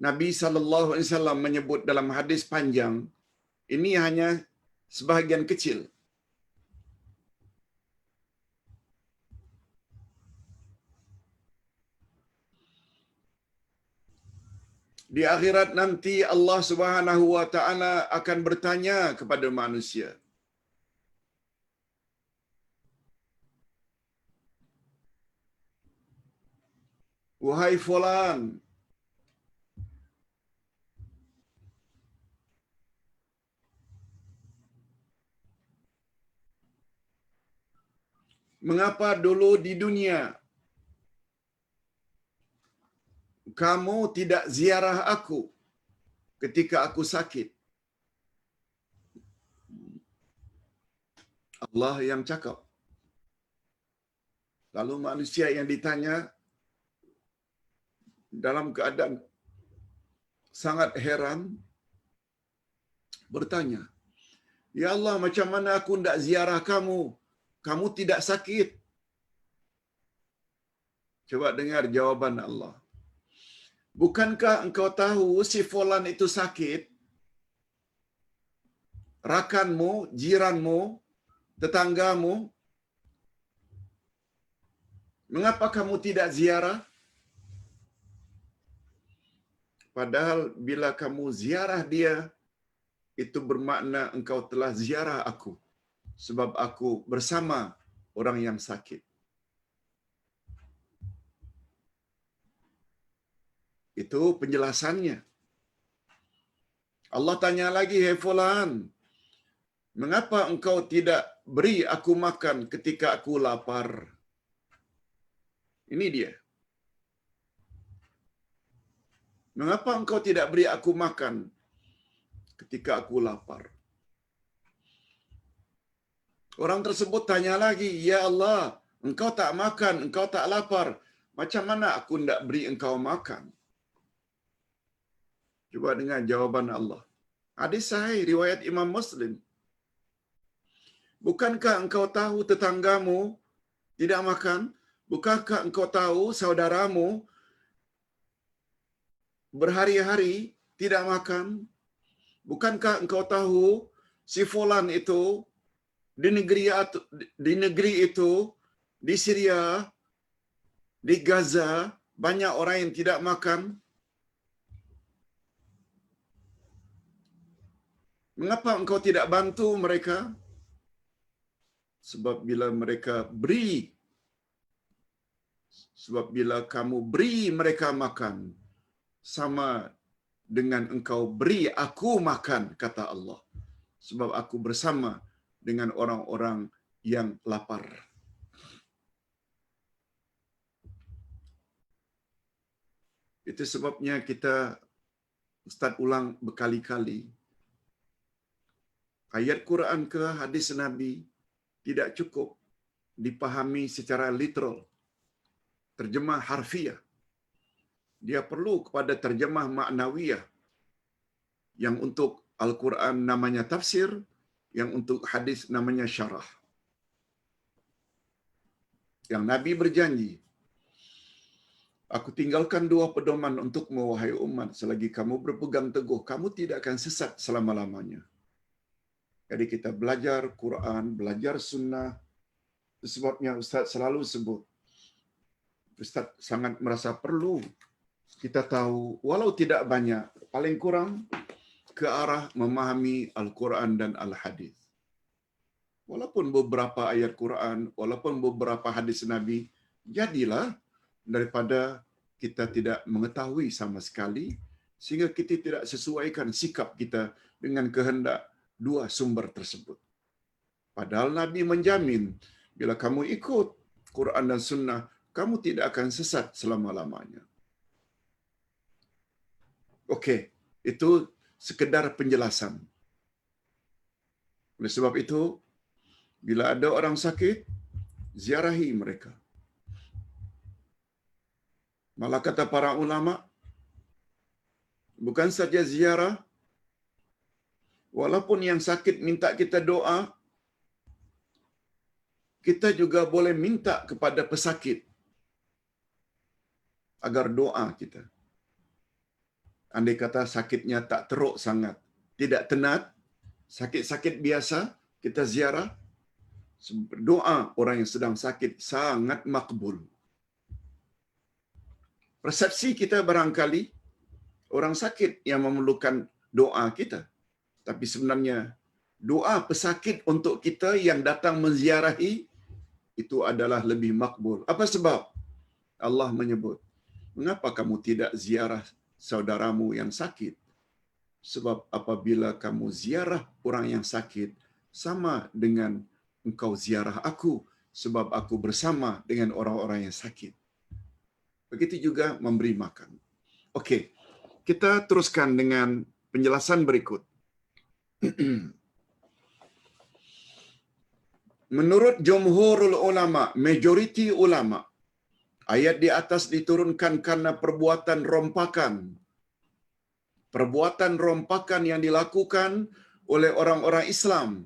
Nabi sallallahu alaihi wasallam menyebut dalam hadis panjang, ini hanya sebahagian kecil. Di akhirat nanti Allah Subhanahu wa taala akan bertanya kepada manusia, wahai fulan, mengapa dulu di dunia kamu tidak ziarah aku ketika aku sakit? Allah yang cakap. Lalu manusia yang ditanya dalam keadaan sangat heran bertanya, ya Allah, macam mana aku tidak ziarah kamu? Kamu tidak sakit. Coba dengar jawaban Allah. Bukankah engkau tahu si fulan itu sakit? Rakanmu, jiranmu, tetanggamu. Mengapa kamu tidak ziarah? Padahal bila kamu ziarah dia, itu bermakna engkau telah ziarah aku. sebab aku bersama orang yang sakit. Itu penjelasannya. Allah tanya lagi, "Hai fulan, mengapa engkau tidak beri aku makan ketika aku lapar?" Ini dia. Mengapa engkau tidak beri aku makan ketika aku lapar? Orang tersebut tanya lagi, "Ya Allah, engkau tak makan, engkau tak lapar. Macam mana aku tidak beri engkau makan?" Coba dengar jawaban Allah. Hadis sahih riwayat Imam Muslim. Bukankah engkau tahu tetanggamu tidak makan? Bukankah engkau tahu saudaramu berhari-hari tidak makan? Bukankah engkau tahu si fulan itu di negeri itu, di Syria, di Gaza, banyak orang yang tidak makan? Mengapa engkau tidak bantu mereka? Sebab bila mereka beri, sebab bila kamu beri mereka makan, sama dengan engkau beri aku makan, kata Allah. Sebab aku bersama dengan orang-orang yang lapar. Itu sebabnya kita, Ustaz ulang berkali-kali, ayat Quran ke hadis Nabi tidak cukup dipahami secara literal, terjemah harfiah. Dia perlu kepada terjemah maknawiyah, yang untuk Al-Quran namanya tafsir, yang untuk hadis namanya syarah. Yang Nabi berjanji, "Aku tinggalkan dua pedoman untukmu, wahai umat, selagi kamu berpegang teguh, kamu tidak akan sesat selama-lamanya." Jadi kita belajar Quran, belajar sunnah. Sebabnya Ustaz selalu sebut, Ustaz sangat merasa perlu kita tahu, walau tidak banyak, paling kurang ke arah memahami Al-Quran dan Al-Hadis. Walaupun beberapa ayat Quran, walaupun beberapa hadis Nabi, jadilah daripada kita tidak mengetahui sama sekali, sehingga kita tidak sesuaikan sikap kita dengan kehendak dua sumber tersebut. Padahal Nabi menjamin, bila kamu ikut Quran dan Sunnah, kamu tidak akan sesat selama-lamanya. Okey, itu sekedar penjelasan. Oleh sebab itu, bila ada orang sakit, ziarahi mereka. Malah kata para ulama, bukan saja ziarah, walaupun yang sakit minta kita doa, kita juga boleh minta kepada pesakit agar doa kita. Andai kata sakitnya tak teruk sangat, tidak tenat, sakit-sakit biasa, kita ziarah, doa orang yang sedang sakit sangat makbul. Persepsi kita barangkali orang sakit yang memerlukan doa kita. Tapi sebenarnya doa pesakit untuk kita yang datang menziarahi itu adalah lebih makbul. Apa sebab? Allah menyebut, "Mengapa kamu tidak ziarah saudaramu yang sakit? Sebab apabila kamu ziarah orang yang sakit, sama dengan engkau ziarah aku, sebab aku bersama dengan orang-orang yang sakit." Begitu juga memberi makan. Okey, kita teruskan dengan penjelasan berikut. Menurut jumhurul ulama, majoriti ulama, ayat di atas diturunkan karena perbuatan rompakan. Perbuatan rompakan yang dilakukan oleh orang-orang Islam.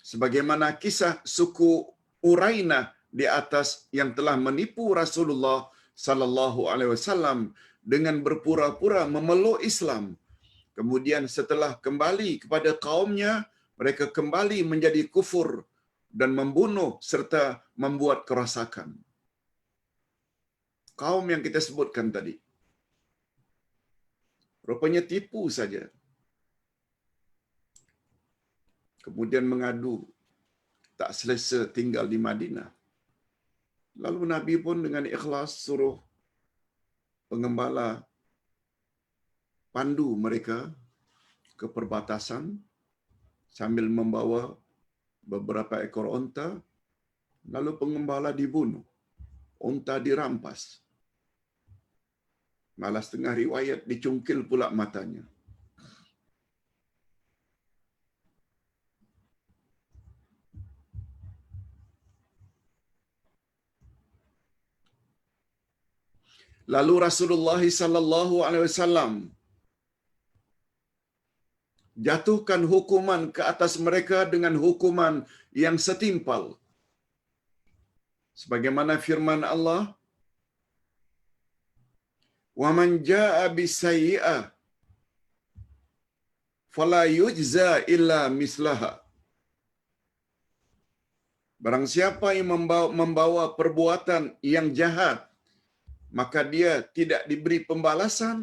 Sebagaimana kisah suku Urainah di atas yang telah menipu Rasulullah sallallahu alaihi wasallam dengan berpura-pura memeluk Islam. Kemudian setelah kembali kepada kaumnya, mereka kembali menjadi kufur dan membunuh serta membuat kerosakan. Kaum yang kita sebutkan tadi. Rupanya tipu saja. Kemudian mengadu tak selesa tinggal di Madinah. Lalu Nabi pun dengan ikhlas suruh pengembala pandu mereka ke perbatasan sambil membawa beberapa ekor unta. Lalu pengembala dibunuh, unta dirampas. Malah setengah riwayat dicungkil pula matanya. Lalu Rasulullah sallallahu alaihi wasallam jatuhkan hukuman ke atas mereka dengan hukuman yang setimpal. Sebagaimana firman Allah, "Wa man jaa'a bis-sayyi'ah fala yujza illa mislaha." Barang siapa yang membawa perbuatan yang jahat, maka dia tidak diberi pembalasan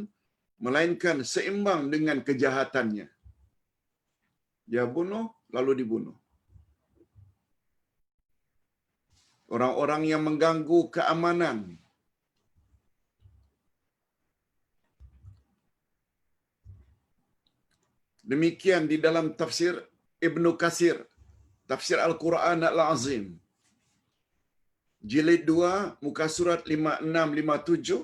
melainkan seimbang dengan kejahatannya. Dia bunuh lalu dibunuh. Orang-orang yang mengganggu keamanan, demikian di dalam tafsir Ibnu Katsir, tafsir Al-Quran Al-Azim, jilid 2, muka surat 5657,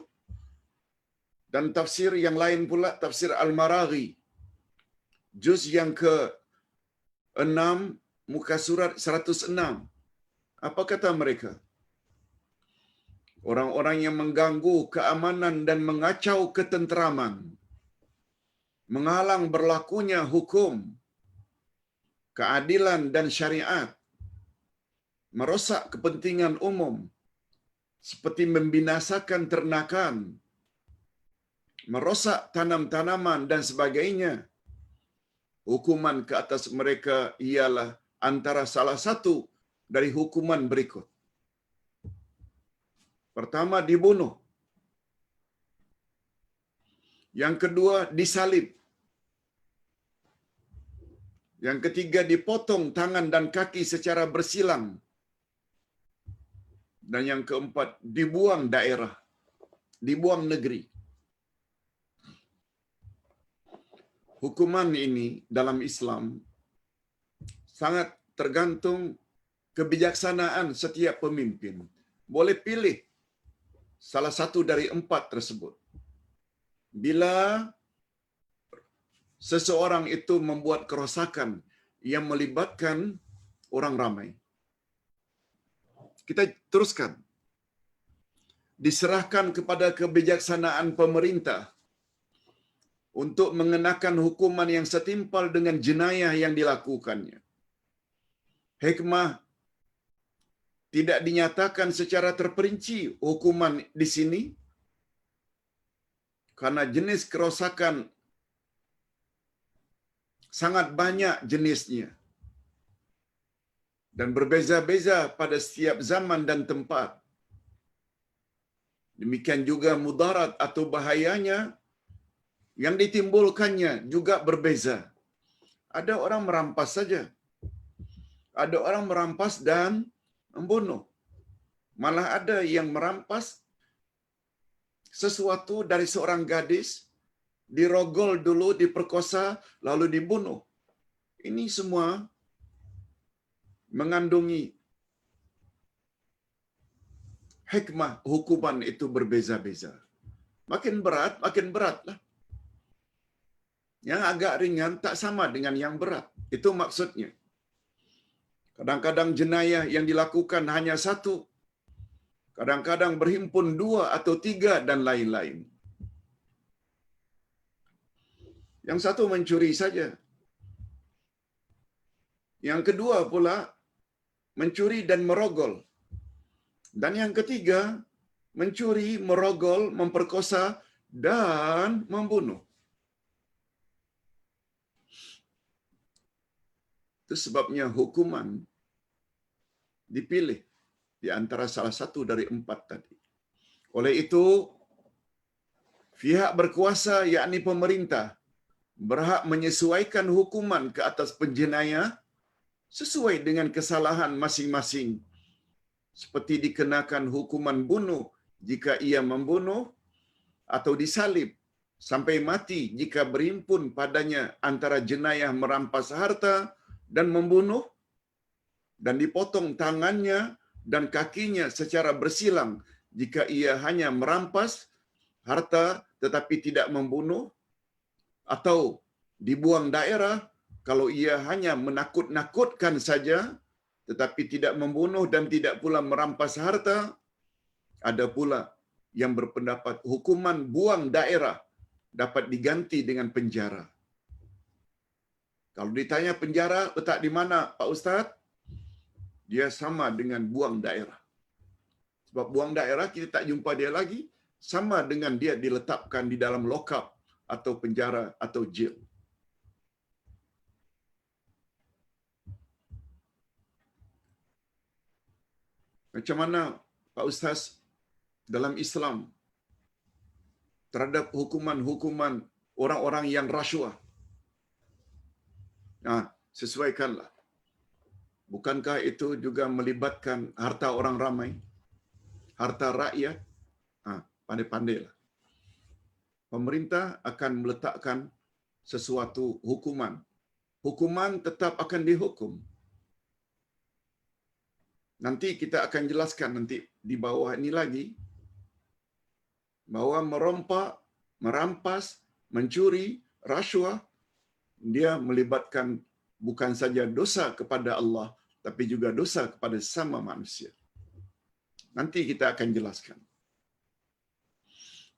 dan tafsir yang lain pula, tafsir Al-Maraghi, juz yang ke-6, muka surat 106. Apa kata mereka? Orang-orang yang mengganggu keamanan dan mengacau ketenteraman, menghalang berlakunya hukum, keadilan dan syariat, merosak kepentingan umum, seperti membinasakan ternakan, merosak tanam-tanaman dan sebagainya. Hukuman ke atas mereka ialah antara salah satu dari hukuman berikut. Pertama, dibunuh. Yang kedua, disalib. Yang ketiga, dipotong tangan dan kaki secara bersilang. Dan yang keempat, dibuang daerah, dibuang negeri. Hukuman ini dalam Islam sangat tergantung kebijaksanaan setiap pemimpin. Boleh pilih salah satu dari empat tersebut. Bila seseorang itu membuat kerosakan yang melibatkan orang ramai, kita teruskan. Diserahkan kepada kebijaksanaan pemerintah untuk mengenakan hukuman yang setimpal dengan jenayah yang dilakukannya. Hikmah tidak dinyatakan secara terperinci hukuman di sini karena jenis kerosakan sangat banyak jenisnya dan berbeza-beza pada setiap zaman dan tempat. Demikian juga mudarat atau bahayanya yang ditimbulkannya juga berbeza. Ada orang merampas saja. Ada orang merampas dan membunuh. Malah ada yang merampas sesuatu dari seorang gadis, dirogol dulu, diperkosa, lalu dibunuh. Ini semua mengandungi hikmah hukuman itu berbeza-beza. Makin beratlah. Yang agak ringan tak sama dengan yang berat. Itu maksudnya. Kadang-kadang jenayah yang dilakukan hanya satu. Kadang-kadang berhimpun 2 atau 3 dan lain-lain. Yang satu mencuri saja. Yang kedua pula mencuri dan merogol. Dan yang ketiga mencuri, merogol, memperkosa dan membunuh. Itu sebabnya hukuman dipilih di antara salah satu dari 4 tadi. Oleh itu, pihak berkuasa yakni pemerintah berhak menyesuaikan hukuman ke atas penjenayah sesuai dengan kesalahan masing-masing. Seperti dikenakan hukuman bunuh jika ia membunuh, atau disalib sampai mati jika berimpun padanya antara jenayah merampas harta dan membunuh, dan dipotong tangannya dan kakinya secara bersilang jika ia hanya merampas harta tetapi tidak membunuh, atau dibuang daerah kalau ia hanya menakut-nakutkan saja tetapi tidak membunuh dan tidak pula merampas harta. Ada pula yang berpendapat hukuman buang daerah dapat diganti dengan penjara. Kalau ditanya penjara letak di mana, Pak Ustaz? Dia sama dengan buang daerah. Sebab buang daerah kita tak jumpa dia lagi, sama dengan dia diletakkan di dalam lokap atau penjara atau jail. Macam mana, Pak Ustaz, dalam Islam terhadap hukuman-hukuman orang-orang yang rasuah? Sesuaikanlah. Bukankah itu juga melibatkan harta orang ramai, harta rakyat? Pandai-pandailah. Pemerintah akan meletakkan sesuatu hukuman. Hukuman tetap akan dihukum. Nanti kita akan jelaskan nanti di bawah ini lagi, bahwa merompak, merampas, mencuri, rasuah, dia melibatkan bukan saja dosa kepada Allah, tapi juga dosa kepada sesama manusia. Nanti kita akan jelaskan.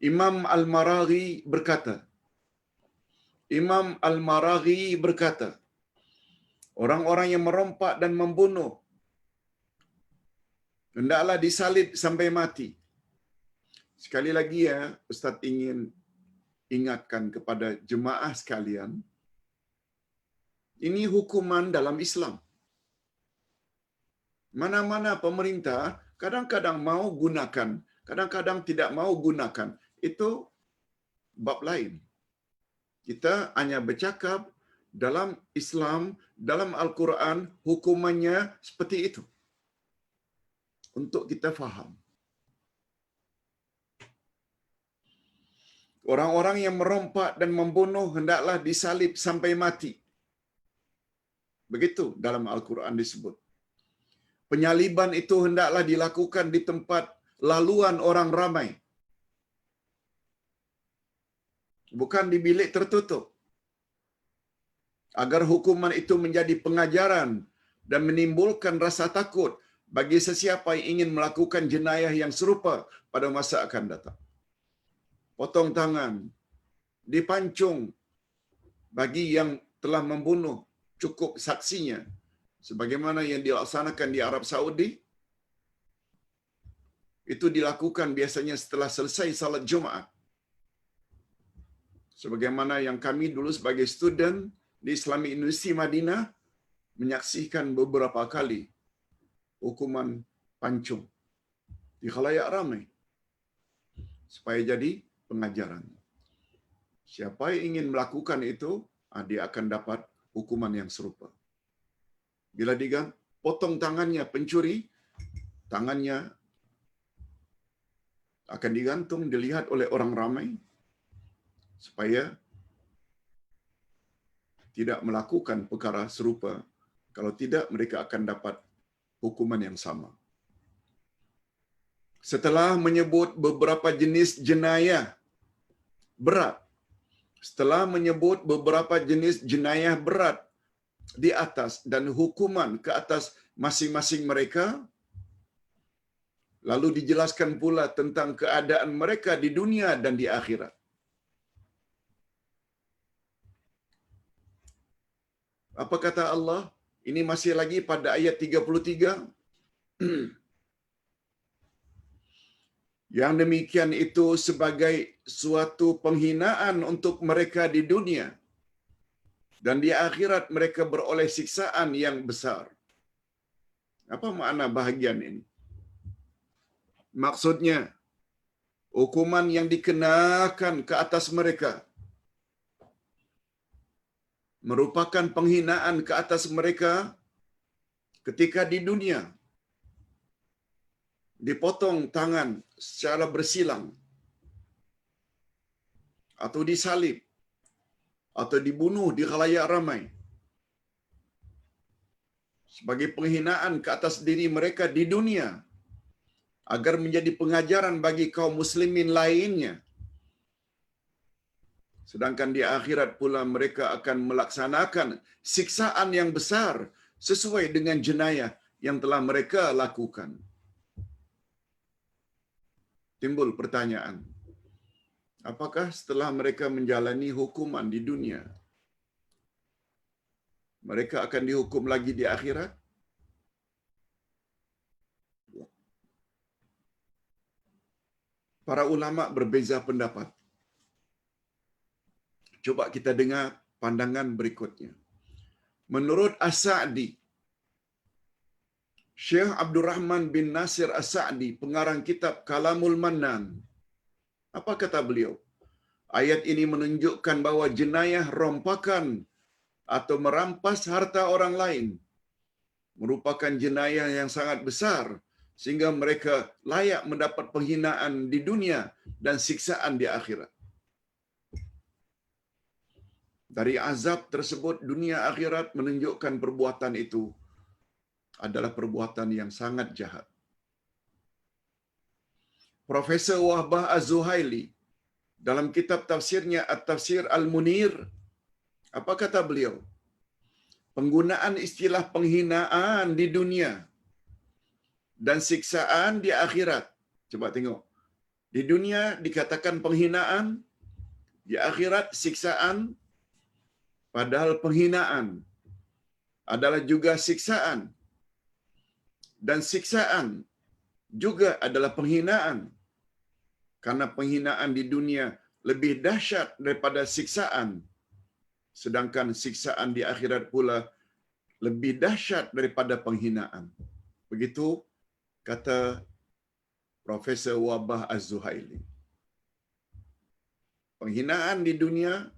Imam Al-Maraghi berkata, orang-orang yang merompak dan membunuh hendaklah disalib sampai mati. Sekali lagi ya, Ustaz ingin ingatkan kepada jemaah sekalian, ini hukuman dalam Islam. Mana-mana pemerintah kadang-kadang mau gunakan, kadang-kadang tidak mau gunakan. Itu bab lain. Kita hanya bercakap dalam Islam, dalam Al-Quran, hukumannya seperti itu. Untuk kita faham. Orang-orang yang merompak dan membunuh hendaklah disalib sampai mati. Begitu dalam Al-Quran disebut. Penyaliban itu hendaklah dilakukan di tempat laluan orang ramai. Bukan di bilik tertutup. Agar hukuman itu menjadi pengajaran dan menimbulkan rasa takut bagi sesiapa yang ingin melakukan jenayah yang serupa pada masa akan datang. Potong tangan, dipancung bagi yang telah membunuh cukup saksinya, sebagaimana yang dilaksanakan di Arab Saudi. Itu dilakukan biasanya setelah selesai salat Jumaat. Sebagaimana yang kami dulu sebagai student di Islamic University Madinah menyaksikan beberapa kali hukuman pancung di khalayak ramai, supaya jadi pengajaran. Siapa yang ingin melakukan itu, dia akan dapat hukuman yang serupa. Bila potong tangannya pencuri, tangannya akan digantung, dilihat oleh orang ramai, supaya tidak melakukan perkara serupa. Kalau tidak, mereka akan dapat hukuman yang sama. Setelah menyebut beberapa jenis jenayah berat, di atas dan hukuman ke atas masing-masing mereka, lalu dijelaskan pula tentang keadaan mereka di dunia dan di akhirat. Apa kata Allah? Ini masih lagi pada ayat 33. Yang demikian itu sebagai suatu penghinaan untuk mereka di dunia, dan di akhirat mereka beroleh siksaan yang besar. Apa makna bahagian ini? Maksudnya, hukuman yang dikenakan ke atas mereka merupakan penghinaan ke atas mereka ketika di dunia dipotong tangan secara bersilang atau disalib atau dibunuh di khalayak ramai sebagai penghinaan ke atas diri mereka di dunia agar menjadi pengajaran bagi kaum muslimin lainnya. Sedangkan di akhirat pula mereka akan melaksanakan siksaan yang besar sesuai dengan jenayah yang telah mereka lakukan. Timbul pertanyaan, apakah setelah mereka menjalani hukuman di dunia, mereka akan dihukum lagi di akhirat? Para ulama berbeza pendapat. Coba kita dengar pandangan berikutnya. Menurut As-Sa'di, Syekh Abdul Rahman bin Nasir As-Sa'di, pengarang kitab Kalamul Mannan, apa kata beliau? Ayat ini menunjukkan bahwa jenayah rompakan atau merampas harta orang lain merupakan jenayah yang sangat besar sehingga mereka layak mendapat penghinaan di dunia dan siksaan di akhirat. Dari azab tersebut, dunia akhirat menunjukkan perbuatan itu adalah perbuatan yang sangat jahat. Profesor Wahbah Az-Zuhaili dalam kitab tafsirnya At-Tafsir Al-Munir, apa kata beliau? Penggunaan istilah penghinaan di dunia dan siksaan di akhirat. Coba tengok. Di dunia dikatakan penghinaan, di akhirat siksaan, padahal penghinaan adalah juga siksaan. Dan siksaan juga adalah penghinaan. Karena penghinaan di dunia lebih dahsyat daripada siksaan. Sedangkan siksaan di akhirat pula lebih dahsyat daripada penghinaan. Begitu kata Profesor Wahbah Az-Zuhaili. Penghinaan di dunia,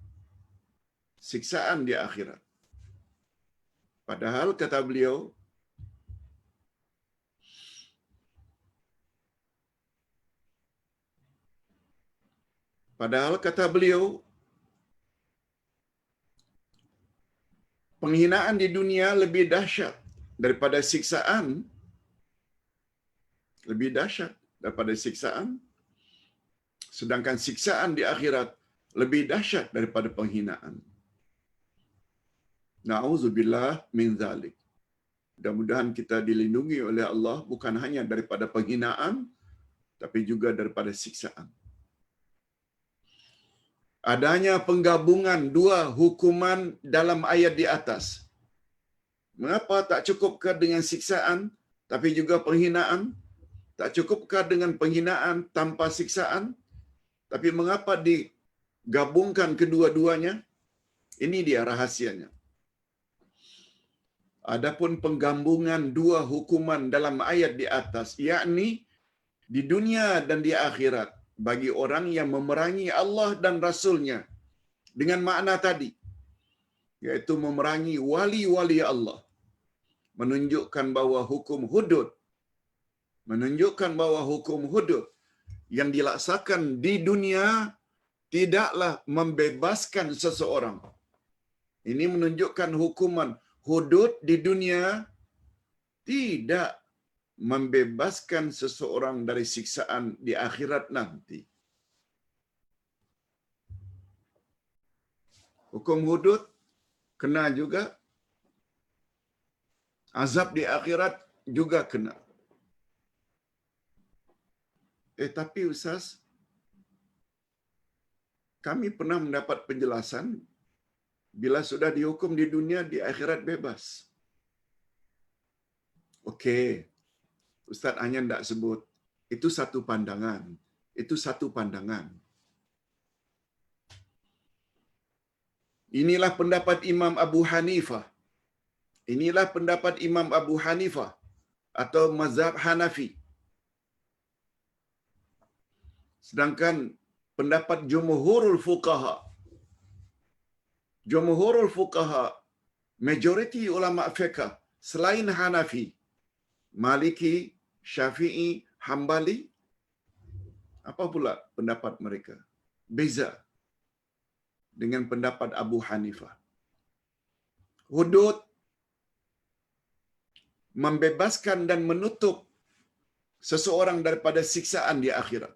siksaan di akhirat. Padahal kata beliau, penghinaan di dunia lebih dahsyat daripada siksaan, lebih dahsyat daripada siksaan, sedangkan siksaan di akhirat lebih dahsyat daripada penghinaan. Na'udzubillah min zalik. Mudah-mudahan kita dilindungi oleh Allah bukan hanya daripada penghinaan, tapi juga daripada siksaan. Adanya penggabungan dua hukuman dalam ayat di atas. Mengapa tak cukupkah dengan siksaan, tapi juga penghinaan? Tak cukupkah dengan penghinaan tanpa siksaan? Tapi mengapa digabungkan kedua-duanya? Ini dia rahasianya. Adapun penggabungan dua hukuman dalam ayat di atas, yakni di dunia dan di akhirat, bagi orang yang memerangi Allah dan Rasul-Nya dengan makna tadi, yaitu memerangi wali-wali Allah, menunjukkan bahawa hukum hudud yang dilaksanakan di dunia tidaklah membebaskan seseorang. Ini menunjukkan hukuman hudud di dunia tidak membebaskan seseorang dari siksaan di akhirat nanti. Hukum hudud kena juga, azab di akhirat juga kena. Tapi Ustaz, kami pernah mendapat penjelasan bila sudah dihukum di dunia, di akhirat bebas. Okey, Ustaz hanya tidak sebut. Itu satu pandangan. Inilah pendapat Imam Abu Hanifah atau mazhab Hanafi. Sedangkan pendapat jumhurul fuqaha, majoriti ulama fiqh selain Hanafi, Maliki, Syafi'i, Hambali, apa pula pendapat mereka? Beza dengan pendapat Abu Hanifah. Hudud membebaskan dan menutup seseorang daripada siksaan di akhirat.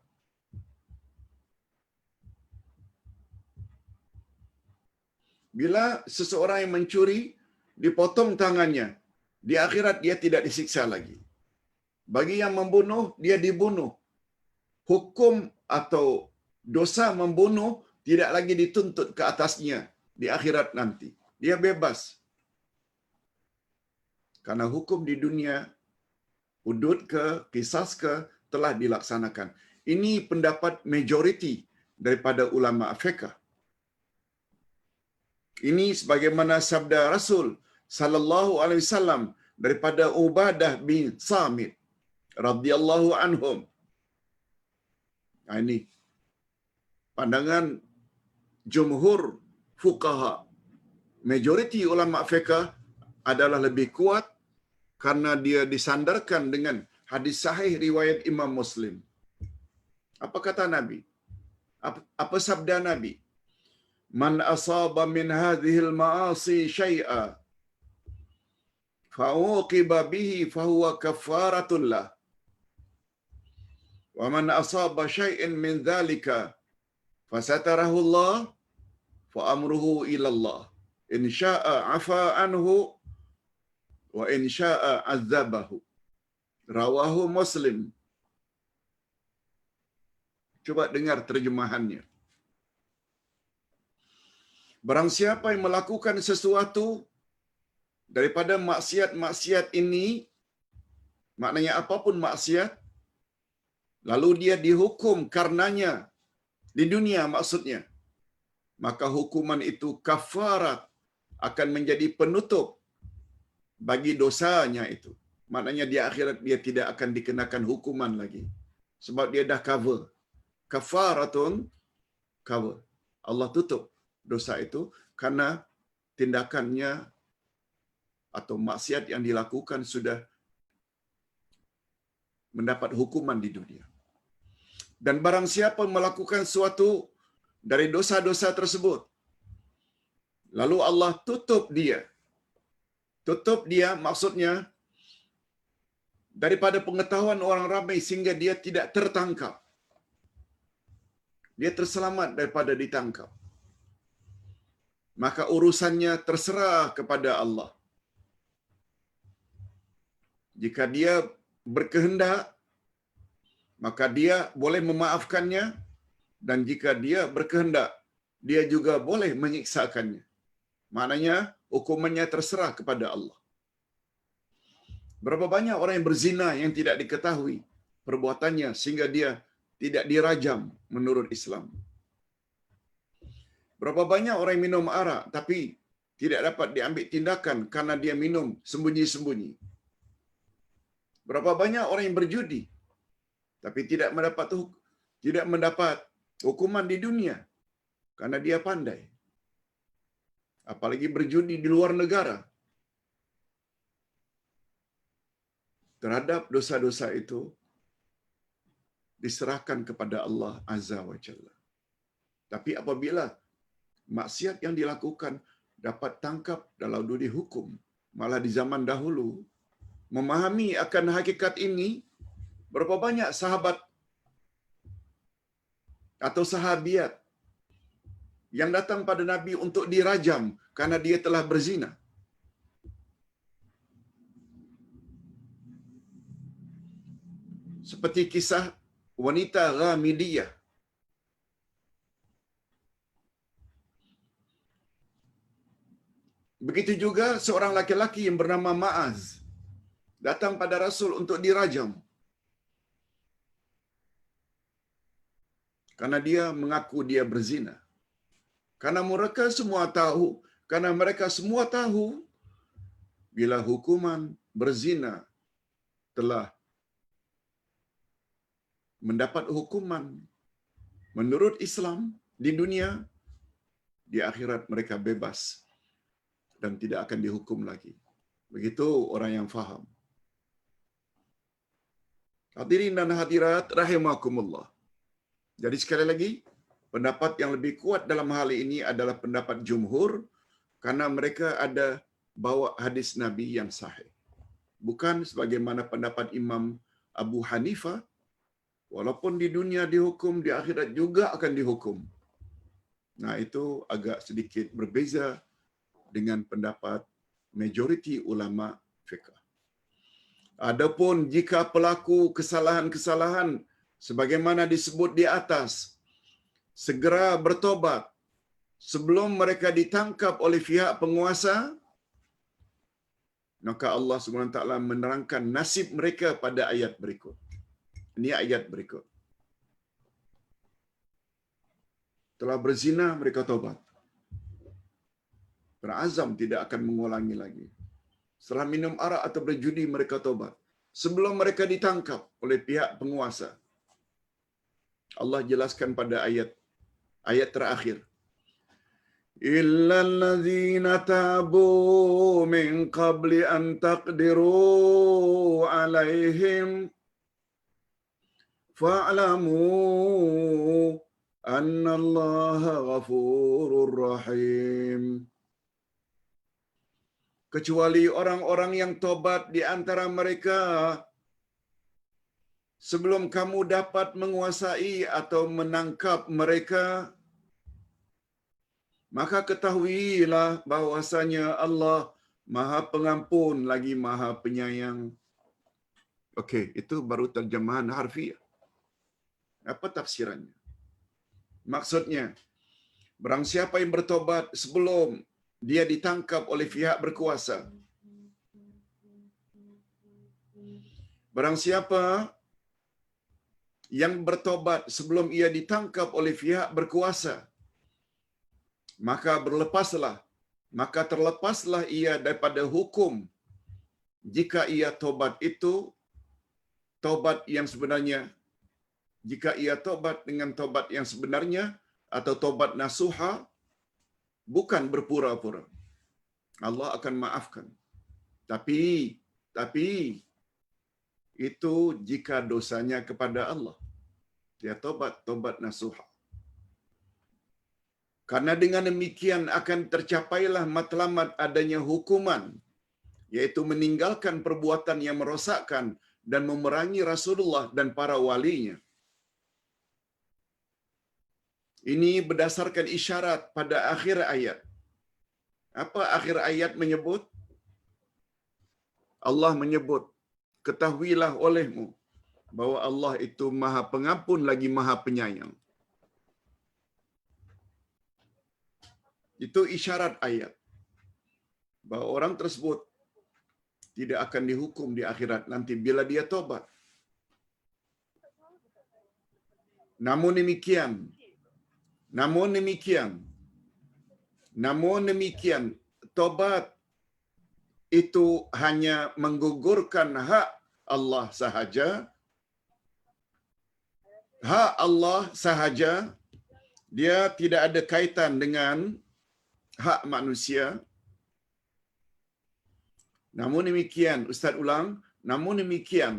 Bila seseorang yang mencuri dipotong tangannya, di akhirat dia tidak disiksa lagi. Bagi yang membunuh, dia dibunuh. Hukum atau dosa membunuh tidak lagi dituntut ke atasnya di akhirat nanti. Dia bebas. Karena hukum di dunia, hudud ke, kisas ke, telah dilaksanakan. Ini pendapat majoriti daripada ulama fiqh. Ini sebagaimana sabda Rasul sallallahu alaihi wasallam daripada Ubadah bin Samit radhiyallahu anhum. Ini pandangan jumhur fuqaha. Majoriti ulama fiqh adalah lebih kuat karena dia disandarkan dengan hadis sahih riwayat Imam Muslim. Apa kata Nabi? Apa sabda Nabi? Man asaba min hadhil ma'asi syai'a fa'uqiba bihi fahuwa kafaratun lah. Wa man asaba syai'in min dhalika fasatarahu Allah fa amruhu ila Allah. In syaa'a 'afa anhu wa in syaa'a 'adzabahu. Rawahu Muslim. Coba dengar terjemahannya. Barang siapa yang melakukan sesuatu daripada maksiat-maksiat ini, maknanya apapun maksiat, lalu dia dihukum karenanya di dunia maksudnya, maka hukuman itu kafarat, akan menjadi penutup bagi dosanya itu. Maknanya di akhirat dia tidak akan dikenakan hukuman lagi. Sebab dia dah cover. Kafaratun, cover. Allah tutup dosa itu karena tindakannya atau maksiat yang dilakukan sudah mendapat hukuman di dunia. Dan barang siapa melakukan suatu dari dosa-dosa tersebut, lalu Allah tutup dia. Tutup dia maksudnya daripada pengetahuan orang ramai sehingga dia tidak tertangkap. Dia terselamat daripada ditangkap. Maka urusannya terserah kepada Allah. Jika dia berkehendak, maka dia boleh memaafkannya, dan jika dia berkehendak, dia juga boleh menyiksakannya. Maknanya hukumannya terserah kepada Allah. Berapa banyak orang yang berzina yang tidak diketahui perbuatannya sehingga dia tidak dirajam menurut Islam. Berapa banyak orang yang minum arak tapi tidak dapat diambil tindakan karena dia minum sembunyi-sembunyi. Berapa banyak orang yang berjudi tapi tidak mendapat hukuman di dunia karena dia pandai. Apalagi berjudi di luar negara. Terhadap dosa-dosa itu diserahkan kepada Allah Azza wa Jalla. Tapi apabila maksiat yang dilakukan dapat tangkap dalam dunia hukum, malah di zaman dahulu memahami akan hakikat ini, berapa banyak sahabat atau sahabiat yang datang pada Nabi untuk dirajam karena dia telah berzina. Seperti kisah wanita Ghamidiyah. Begitu juga seorang laki-laki yang bernama Ma'az datang pada Rasul untuk dirajam karena dia mengaku dia berzina. Karena mereka semua tahu bila hukuman berzina telah mendapat hukuman menurut Islam di dunia, di akhirat mereka bebas dan tidak akan dihukum lagi. Begitu orang yang faham. Hadirin dan hadirat rahimakumullah. Jadi sekali lagi, pendapat yang lebih kuat dalam hal ini adalah pendapat jumhur karena mereka ada bawa hadis Nabi yang sahih. Bukan sebagaimana pendapat Imam Abu Hanifah, walaupun di dunia dihukum, di akhirat juga akan dihukum. Nah, itu agak sedikit berbeza dengan pendapat majoriti ulama fiqh. Adapun jika pelaku kesalahan-kesalahan sebagaimana disebut di atas segera bertobat sebelum mereka ditangkap oleh pihak penguasa, maka Allah SWT menerangkan nasib mereka pada ayat berikut. Ini ayat berikut. Telah berzina, mereka tobat. Berazam tidak akan mengulangi lagi. Setelah minum arak atau berjudi, mereka tobat. Sebelum mereka ditangkap oleh pihak penguasa. Allah jelaskan pada ayat terakhir. Illal ladzina tabu min qabli an taqdiru alaihim fa'lamu annallaha ghafurur rahim. Kecuali orang-orang yang tobat di antara mereka sebelum kamu dapat menguasai atau menangkap mereka, maka ketahuilah bahwasanya Allah Maha Pengampun lagi Maha Penyayang. Okey, itu baru terjemahan harfiah. Apa tafsirannya? Maksudnya, barang siapa yang bertobat sebelum dia ditangkap oleh pihak berkuasa, barang siapa yang bertobat sebelum ia ditangkap oleh pihak berkuasa, maka terlepaslah ia daripada hukum jika ia tobat itu tobat yang sebenarnya. Jika ia tobat dengan tobat yang sebenarnya atau tobat nasuha, bukan berpura-pura, Allah akan maafkan. Tapi itu jika dosanya kepada Allah. Dia tobat nasuha. Karena dengan demikian akan tercapailah matlamat adanya hukuman, yaitu meninggalkan perbuatan yang merosakkan dan memerangi Rasulullah dan para walinya. Ini berdasarkan isyarat pada akhir ayat. Apa akhir ayat menyebut? Allah menyebut, ketahuilah olehmu bahwa Allah itu Maha Pengampun lagi Maha Penyayang. Itu isyarat ayat bahwa orang tersebut tidak akan dihukum di akhirat nanti bila dia tobat. Namun demikian, tobat itu hanya menggugurkan hak Allah sahaja. Hak Allah sahaja, dia tidak ada kaitan dengan hak manusia. Namun demikian, Ustaz ulang, namun demikian,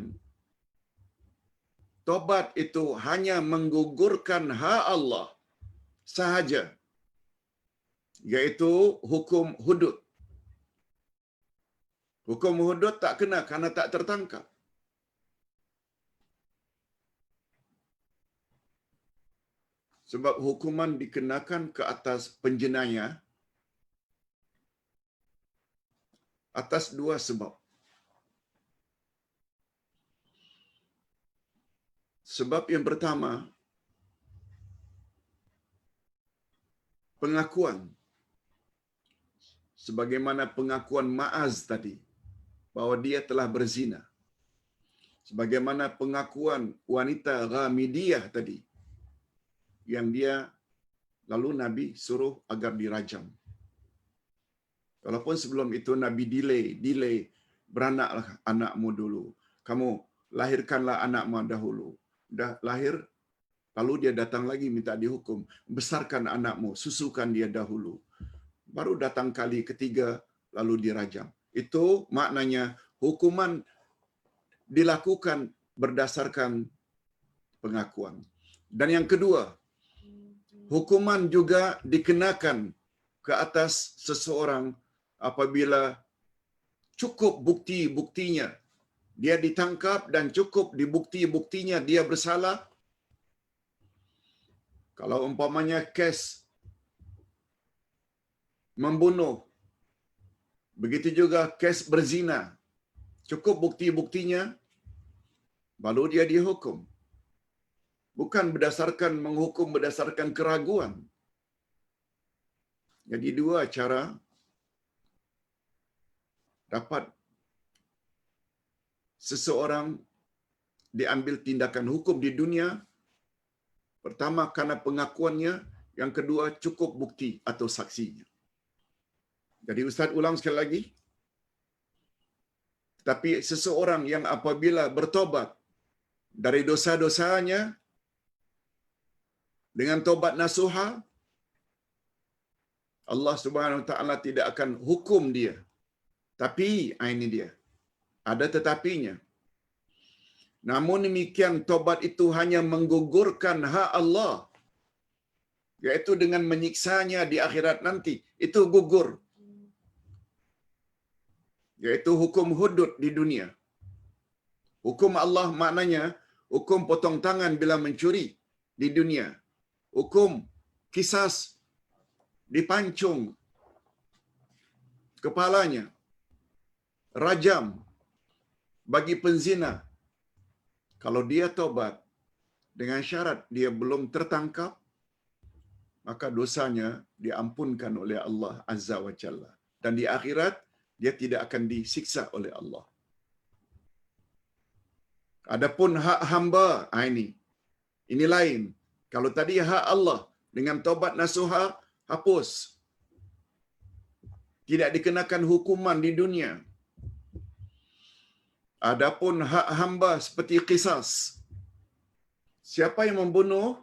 tobat itu hanya menggugurkan hak Allah sahaja, yaitu hukum hudud. Hukum hudud tak kena karena tak tertangkap. Sebab hukuman dikenakan ke atas penjenayah atas dua sebab. Sebab yang pertama, pengakuan. Sebagaimana pengakuan Ma'az tadi, bahwa dia telah berzina. Sebagaimana pengakuan wanita Ghamidiyah tadi, yang dia lalu Nabi suruh agar dirajam. Walaupun sebelum itu Nabi delay, beranaklah anakmu dulu. Kamu lahirkanlah anakmu dahulu. Dah lahir, lalu dia datang lagi minta dihukum. Besarkan anakmu, susukan dia dahulu. Baru datang kali ketiga, lalu dirajam. Itu maknanya hukuman dilakukan berdasarkan pengakuan. Dan yang kedua, hukuman juga dikenakan ke atas seseorang apabila cukup bukti-buktinya. Dia ditangkap dan cukup di bukti-buktinya dia bersalah. Kalau umpamanya kes membunuh, begitu juga kes berzina, cukup bukti-buktinya, baru dia dihukum. Bukan berdasarkan menghukum berdasarkan keraguan. Jadi dua cara dapat seseorang diambil tindakan hukum di dunia. Pertama, karena pengakuannya. Yang kedua, cukup bukti atau saksinya. Jadi Ustaz ulang sekali lagi. Tapi seseorang yang apabila bertobat dari dosa-dosanya dengan tobat nasuha, Allah Subhanahu Wa Taala tidak akan hukum dia. Tapi ini dia. Ada tetapinya. Namun demikian tobat itu hanya menggugurkan hak Allah, yaitu dengan menyiksanya di akhirat nanti. Itu gugur. Yaitu hukum hudud di dunia. Hukum Allah maknanya hukum potong tangan bila mencuri di dunia. Hukum kisas dipancung kepalanya. Rajam bagi penzina. Kalau dia tobat dengan syarat dia belum tertangkap, maka dosanya diampunkan oleh Allah Azza wa Jalla. Dan di akhirat dia tidak akan disiksa oleh Allah. Adapun hak hamba, ini lain. Kalau tadi hak Allah dengan tobat nasuha, hapus. Tidak dikenakan hukuman di dunia. Adapun hak hamba seperti qisas. Siapa yang membunuh,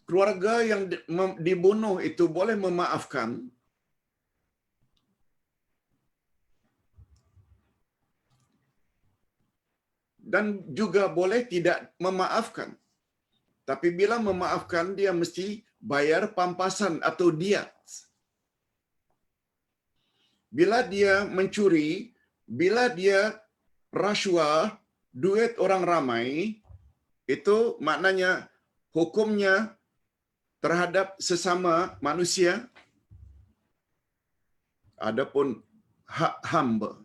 keluarga yang dibunuh itu boleh memaafkan, dan juga boleh tidak memaafkan. Tapi bila memaafkan, dia mesti bayar pampasan atau diat. Bila dia mencuri, bila dia rasuah, duit orang ramai, itu maknanya hukumnya terhadap sesama manusia. Adapun hak hamba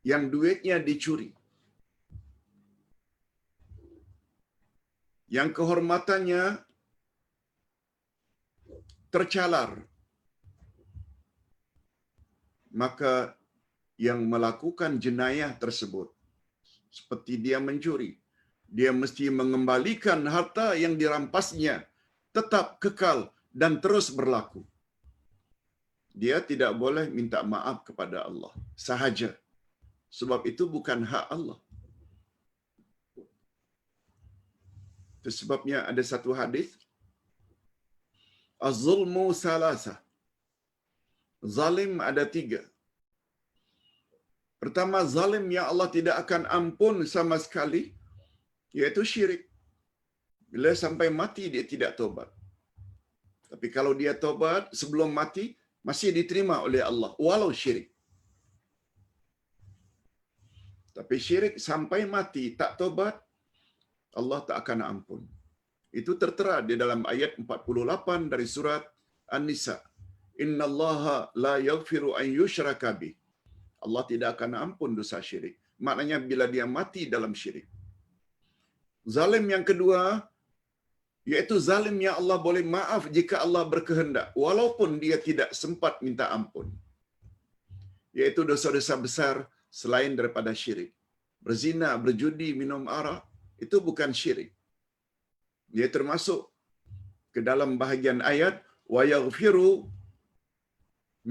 yang duitnya dicuri, yang kehormatannya tercalar, maka yang melakukan jenayah tersebut, seperti dia mencuri, dia mesti mengembalikan harta yang dirampasnya, tetap kekal dan terus berlaku. Dia tidak boleh minta maaf kepada Allah sahaja, sebab itu bukan hak Allah. Itu sebabnya ada satu hadis, az-zulmu salasah. Zalim ada 3. Pertama, zalim yang Allah tidak akan ampun sama sekali, yaitu syirik. Bila sampai mati dia tidak tobat. Tapi kalau dia tobat sebelum mati, masih diterima oleh Allah, walau syirik. Tapi syirik sampai mati tak tobat, Allah tak akan ampun. Itu tertera di dalam ayat 48 dari surat An-Nisa. Innallaha la yaghfiru an yushraka bih. Allah tidak akan ampun dosa syirik. Maknanya bila dia mati dalam syirik. Zalim yang kedua, yaitu zalim yang Allah boleh maaf jika Allah berkehendak, walaupun dia tidak sempat minta ampun. Yaitu dosa-dosa besar selain daripada syirik. Berzina, berjudi, minum arak, itu bukan syirik. Dia termasuk ke dalam bahagian ayat, wa yaghfiru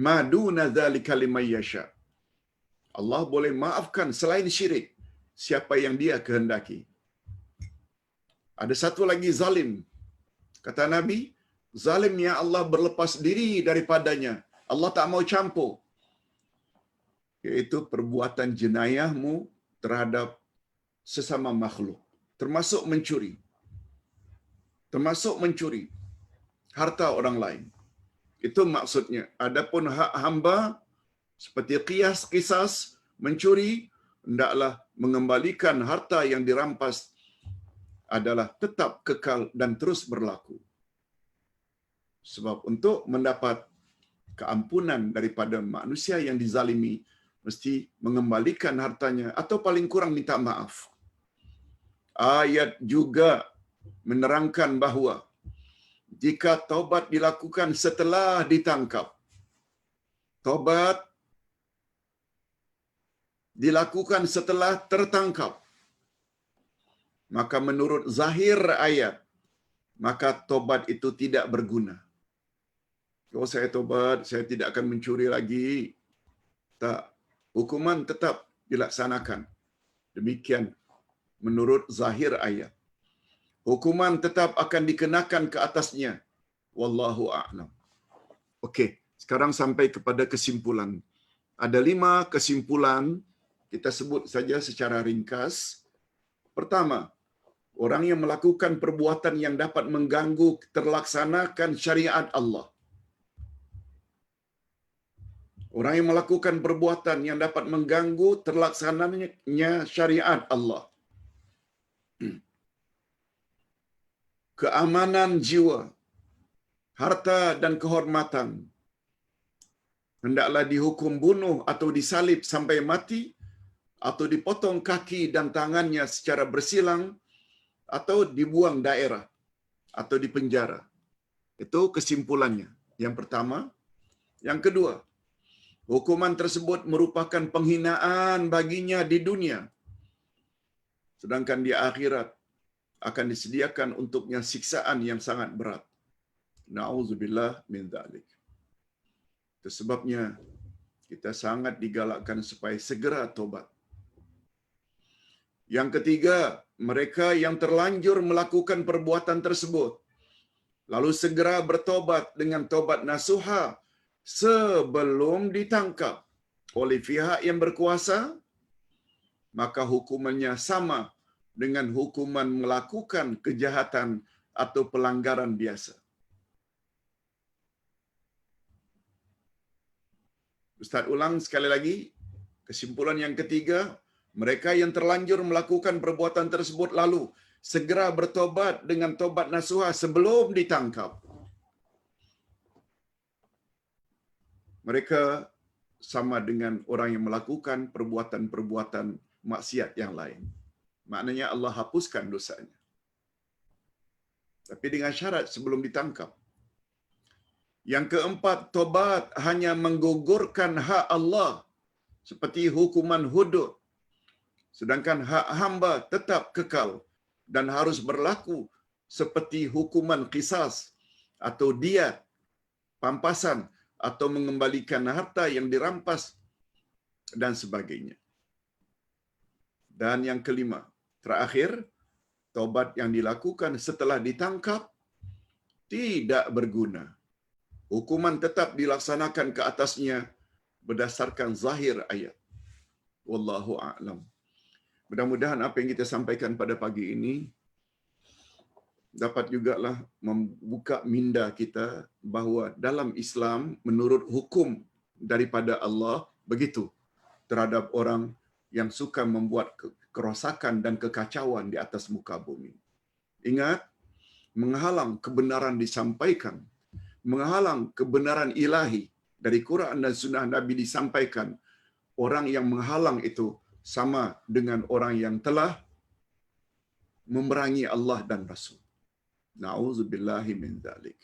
ma duna dzalika liman yasha. Allah boleh maafkan selain syirik siapa yang dia kehendaki. Ada satu lagi zalim. Kata Nabi, zalim yang Allah berlepas diri daripadanya. Allah tak mau campur. Iaitu perbuatan jenayahmu terhadap sesama makhluk. Termasuk mencuri. Termasuk mencuri harta orang lain. Itu maksudnya. Adapun hak hamba seperti qisas mencuri, hendaklah mengembalikan harta yang dirampas adalah tetap kekal dan terus berlaku. Sebab untuk mendapat keampunan daripada manusia yang dizalimi, mesti mengembalikan hartanya atau paling kurang minta maaf. Ayat juga menerangkan bahawa jika taubat dilakukan setelah ditangkap, taubat dilakukan setelah tertangkap, maka menurut zahir ayat, maka taubat itu tidak berguna. Kalau saya taubat, saya tidak akan mencuri lagi. Tak. Hukuman tetap dilaksanakan. Demikian menurut zahir ayat. Hukuman tetap akan dikenakan ke atasnya. Wallahu a'lam. Okey, sekarang sampai kepada kesimpulan. Ada 5 kesimpulan, kita sebut saja secara ringkas. Pertama, orang yang melakukan perbuatan yang dapat mengganggu terlaksanakan syariat Allah. Orang yang melakukan perbuatan yang dapat mengganggu terlaksananya syariat Allah. Keamanan jiwa, harta dan kehormatan, hendaklah dihukum bunuh atau disalib sampai mati, atau dipotong kaki dan tangannya secara bersilang, atau dibuang daerah, atau dipenjara. Itu kesimpulannya. Yang pertama. Yang kedua, hukuman tersebut merupakan penghinaan baginya di dunia. Sedangkan di akhirat akan disediakan untuknya siksaan yang sangat berat. Na'udzubillah min dzalik. Itu sebabnya kita sangat digalakkan supaya segera tobat. Yang ketiga, mereka yang terlanjur melakukan perbuatan tersebut lalu segera bertobat dengan tobat nasuha sebelum ditangkap oleh pihak yang berkuasa, maka hukumannya sama dengan hukuman melakukan kejahatan atau pelanggaran biasa. Ustaz ulang sekali lagi, kesimpulan yang ketiga, mereka yang terlanjur melakukan perbuatan tersebut lalu segera bertobat dengan tobat nasuha sebelum ditangkap. Mereka sama dengan orang yang melakukan perbuatan-perbuatan maksiat yang lain. Maknanya Allah hapuskan dosanya. Tapi dengan syarat sebelum ditangkap. Yang keempat, tobat hanya menggugurkan hak Allah seperti hukuman hudud. Sedangkan hak hamba tetap kekal dan harus berlaku seperti hukuman qisas atau diat, pampasan atau mengembalikan harta yang dirampas dan sebagainya. Dan yang kelima, terakhir, taubat yang dilakukan setelah ditangkap tidak berguna. Hukuman tetap dilaksanakan ke atasnya berdasarkan zahir ayat. Wallahu a'lam. Mudah-mudahan apa yang kita sampaikan pada pagi ini dapat jugalah membuka minda kita bahawa dalam Islam menurut hukum daripada Allah begitu terhadap orang yang suka membuat kerosakan dan kekacauan di atas muka bumi. Ingat, menghalang kebenaran disampaikan, menghalang kebenaran ilahi dari Quran dan Sunnah Nabi disampaikan, orang yang menghalang itu sama dengan orang yang telah memerangi Allah dan Rasul. Na'udzubillahi min dzalik.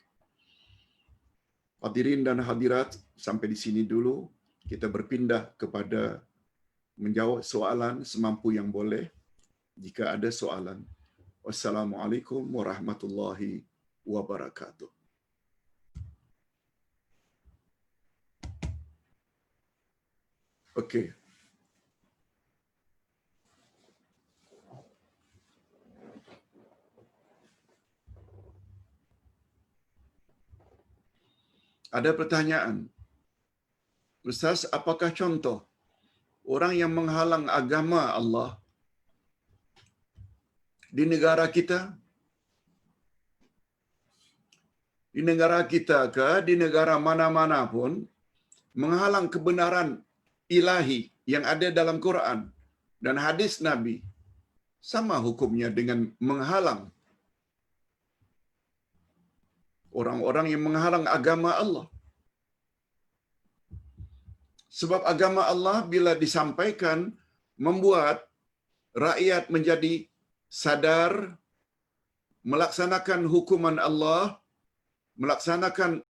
Hadirin dan hadirat, sampai di sini dulu. Kita berpindah kepada menjawab soalan semampu yang boleh. Jika ada soalan. Wassalamualaikum warahmatullahi wabarakatuh. Okey. Ada pertanyaan, Ustaz, apakah contoh orang yang menghalang agama Allah di negara kita? Di negara kita ke di negara mana-mana pun menghalang kebenaran ilahi yang ada dalam Quran dan hadis Nabi, sama hukumnya dengan menghalang orang-orang yang menghalang agama Allah. Sebab agama Allah bila disampaikan membuat rakyat menjadi sadar, melaksanakan hukuman Allah, melaksanakan